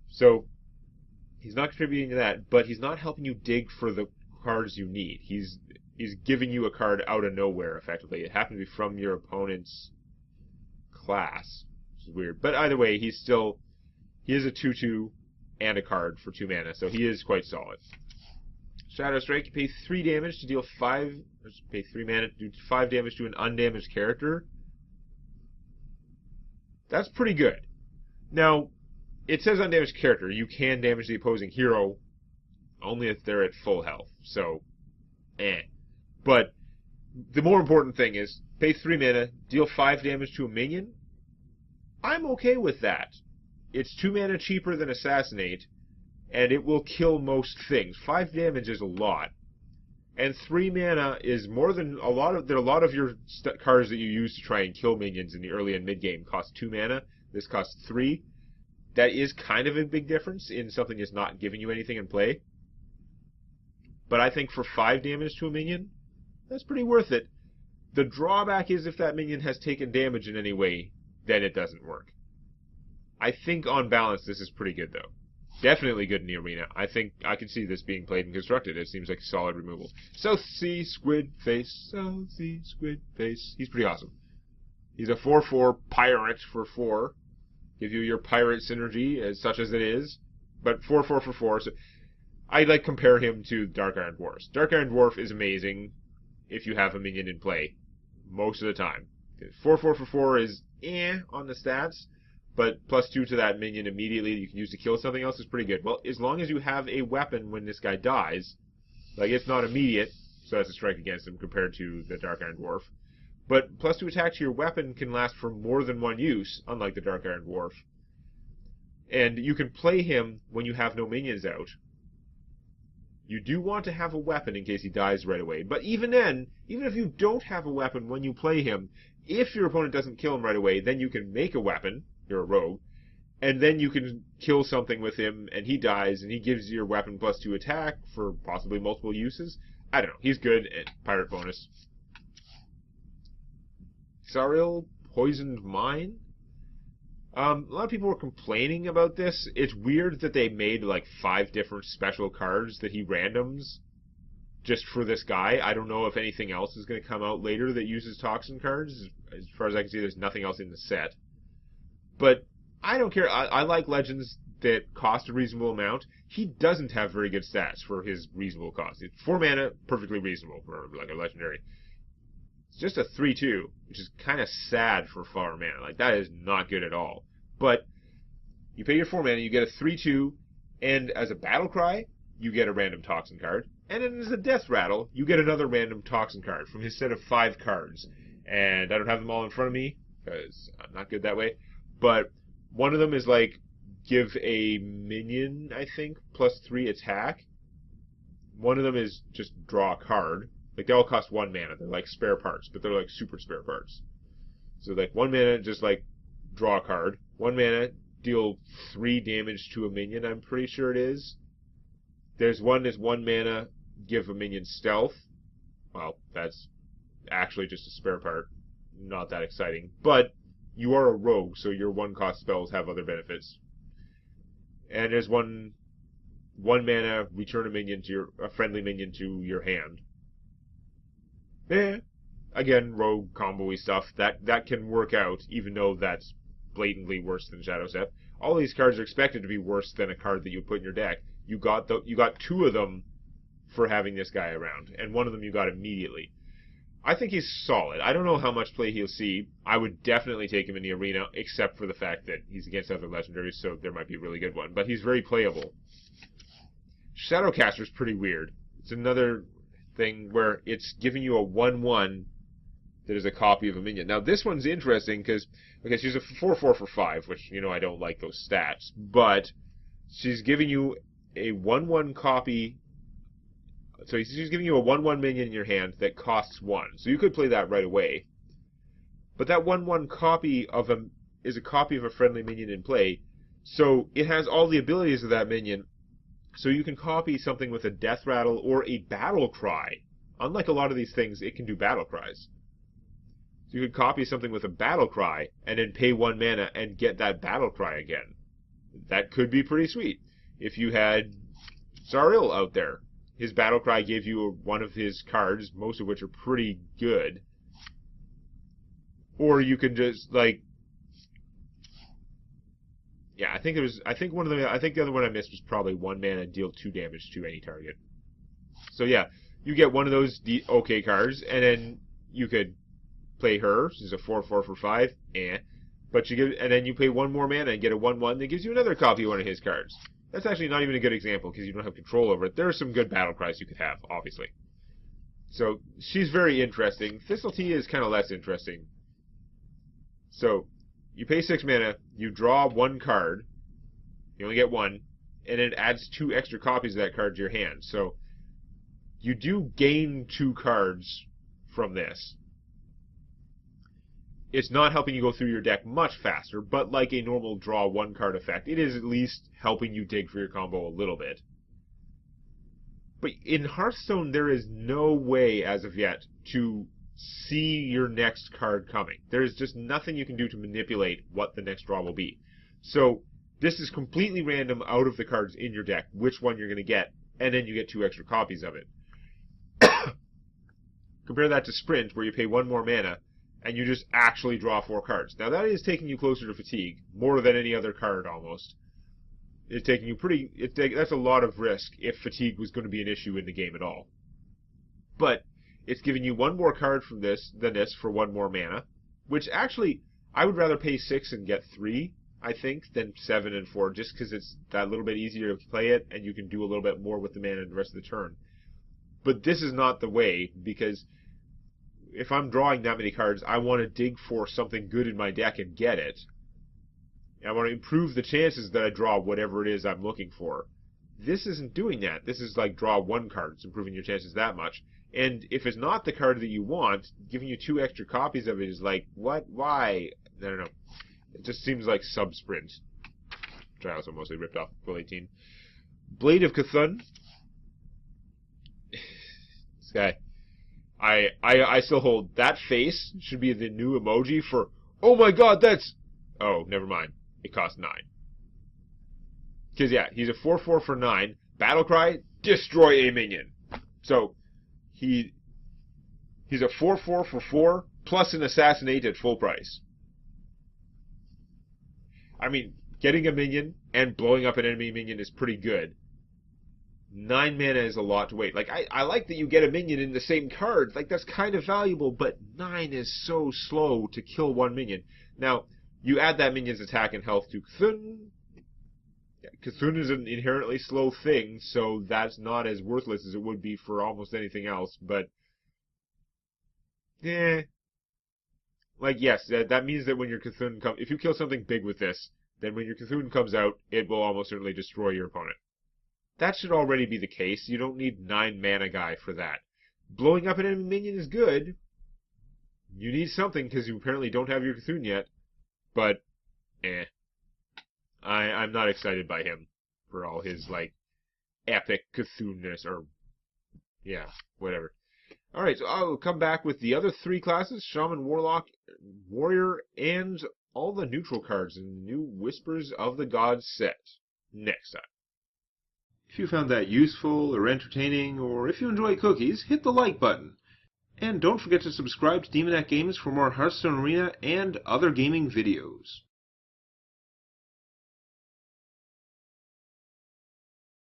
So he's not contributing to that, but he's not helping you dig for the cards you need. He's giving you a card out of nowhere, effectively. It happens to be from your opponent's class, which is weird. But either way, he is a 2/2 and a card for 2 mana, so he is quite solid. Shadow Strike, you pay 3 damage to deal 5, or pay 3 mana to do 5 damage to an undamaged character. That's pretty good. Now, it says undamaged character. You can damage the opposing hero only if they're at full health. So, But the more important thing is, pay 3 mana, deal 5 damage to a minion. I'm okay with that. It's 2 mana cheaper than Assassinate, and it will kill most things. 5 damage is a lot. And 3 mana is more than a lot of your cards that you use to try and kill minions in the early and mid game cost 2 mana. This costs 3. That is kind of a big difference in something that's not giving you anything in play. But I think for 5 damage to a minion, that's pretty worth it. The drawback is if that minion has taken damage in any way, then it doesn't work. I think on balance this is pretty good though. Definitely good in the arena. I think I can see this being played and constructed. It seems like solid removal. South Sea Squid Face. South Sea Squid Face. He's pretty awesome. He's a 4/4 pirate for 4. Give you your pirate synergy, as such as it is. But 4/4 for 4. So I compare him to Dark Iron Dwarfs. Dark Iron Dwarf is amazing if you have a minion in play. Most of the time. 4/4 for 4 is on the stats. But +2 to that minion immediately you can use to kill something else is pretty good. Well, as long as you have a weapon when this guy dies, it's not immediate, so that's a strike against him compared to the Dark Iron Dwarf. But +2 attack to your weapon can last for more than one use, unlike the Dark Iron Dwarf. And you can play him when you have no minions out. You do want to have a weapon in case he dies right away. But even then, even if you don't have a weapon when you play him, if your opponent doesn't kill him right away, then you can make a weapon. You're a rogue. And then you can kill something with him, and he dies, and he gives your weapon +2 attack for possibly multiple uses. I don't know. He's good at pirate bonus. Xariel Poisoned Mine? A lot of people were complaining about this. It's weird that they made 5 different special cards that he randoms just for this guy. I don't know if anything else is going to come out later that uses Toxin cards. As far as I can see, there's nothing else in the set. But I don't care. I like legends that cost a reasonable amount. He doesn't have very good stats for his reasonable cost. It's 4 mana, perfectly reasonable for a legendary. It's just a 3/2, which is kind of sad for 4 mana. That is not good at all. But you pay your 4 mana, you get a 3/2, and as a battle cry, you get a random Toxin card. And then as a death rattle, you get another random Toxin card from his set of 5 cards. And I don't have them all in front of me, because I'm not good that way. But one of them is give a minion, I think, +3 attack. One of them is just draw a card. They all cost 1 mana. They're spare parts, but they're super spare parts. So 1 mana, just draw a card. 1 mana, deal 3 damage to a minion, I'm pretty sure it is. There's one that's 1 mana, give a minion stealth. Well, that's actually just a spare part. Not that exciting. But you are a rogue, so your 1-cost spells have other benefits. And there's one mana, return a friendly minion to your hand. Again, rogue combo-y stuff. That can work out, even though that's blatantly worse than Shadow Step. All these cards are expected to be worse than a card that you put in your deck. You got 2 of them for having this guy around, and one of them you got immediately. I think he's solid. I don't know how much play he'll see. I would definitely take him in the arena, except for the fact that he's against other legendaries, so there might be a really good one. But he's very playable. Shadowcaster's pretty weird. It's another thing where it's giving you a 1/1 that is a copy of a minion. Now, this one's interesting because, okay, she's a 4/4 for 5, which, you know, I don't like those stats. But she's giving you a 1/1 copy. So she's giving you a 1/1 minion in your hand that costs 1. So you could play that right away. But that 1/1 copy of is a copy of a friendly minion in play. So it has all the abilities of that minion. So you can copy something with a death rattle or a battle cry. Unlike a lot of these things, it can do battle cries. So you could copy something with a battle cry and then pay 1 mana and get that battle cry again. That could be pretty sweet. If you had Zaril out there, his battle cry gave you one of his cards, most of which are pretty good. Or you can just like, yeah, I think the other one I missed was probably 1 mana, deal 2 damage to any target. So yeah, you get one of those okay cards, and then you could play her. She's a 4/4 for 5, but and then you pay 1 more mana and get a 1/1 that gives you another copy of one of his cards. That's actually not even a good example because you don't have control over it. There are some good battle cries you could have, obviously. So she's very interesting. Thistle Tea is kind of less interesting. So you pay 6 mana, you draw 1 card, you only get 1, and it adds 2 extra copies of that card to your hand. So you do gain 2 cards from this. It's not helping you go through your deck much faster, but like a normal draw 1 card effect, it is at least helping you dig for your combo a little bit. But in Hearthstone, there is no way as of yet to see your next card coming. There is just nothing you can do to manipulate what the next draw will be. So this is completely random out of the cards in your deck, which one you're going to get, and then you get 2 extra copies of it. Compare that to Sprint, where you pay 1 more mana, and you just actually draw 4 cards. Now that is taking you closer to Fatigue, more than any other card almost. It's taking you that's a lot of risk if Fatigue was going to be an issue in the game at all. But it's giving you 1 more card from than this for 1 more mana, which actually, I would rather pay 6 and get 3, I think, than 7 and 4, just because it's that little bit easier to play it, and you can do a little bit more with the mana the rest of the turn. But this is not the way, because if I'm drawing that many cards, I want to dig for something good in my deck and get it. I want to improve the chances that I draw whatever it is I'm looking for. This isn't doing that. This is like draw 1 card. It's improving your chances that much. And if it's not the card that you want, giving you 2 extra copies of it is like, what? Why? I don't know. It just seems like sub-sprint. Which I also mostly ripped off Full 18. Blade of Cthulhu. This guy. I still hold that face should be the new emoji for, oh my god, that's... Oh, never mind. It costs 9. Because, yeah, he's a 4/4 for 9. Battlecry, destroy a minion. So, he's a 4/4 for 4, plus an assassinate at full price. I mean, getting a minion and blowing up an enemy minion is pretty good. 9 mana is a lot to wait. Like, I like that you get a minion in the same card. Like, that's kind of valuable, but 9 is so slow to kill 1 minion. Now, you add that minion's attack and health to Cthulhu. Cthulhu is an inherently slow thing, so that's not as worthless as it would be for almost anything else, but... Like, yes, that means that when your Cthulhu comes... If you kill something big with this, then when your Cthulhu comes out, it will almost certainly destroy your opponent. That should already be the case. You don't need 9 mana guy for that. Blowing up an enemy minion is good. You need something because you apparently don't have your Cthulhu yet. But, I'm not excited by him for all his, like, epic Cthulhu-ness, or, yeah, whatever. Alright, so I'll come back with the other 3 classes, Shaman, Warlock, Warrior, and all the neutral cards in the new Whispers of the Gods set. Next time. If you found that useful or entertaining, or if you enjoy cookies, hit the like button. And don't forget to subscribe to Demonac Games for more Hearthstone Arena and other gaming videos.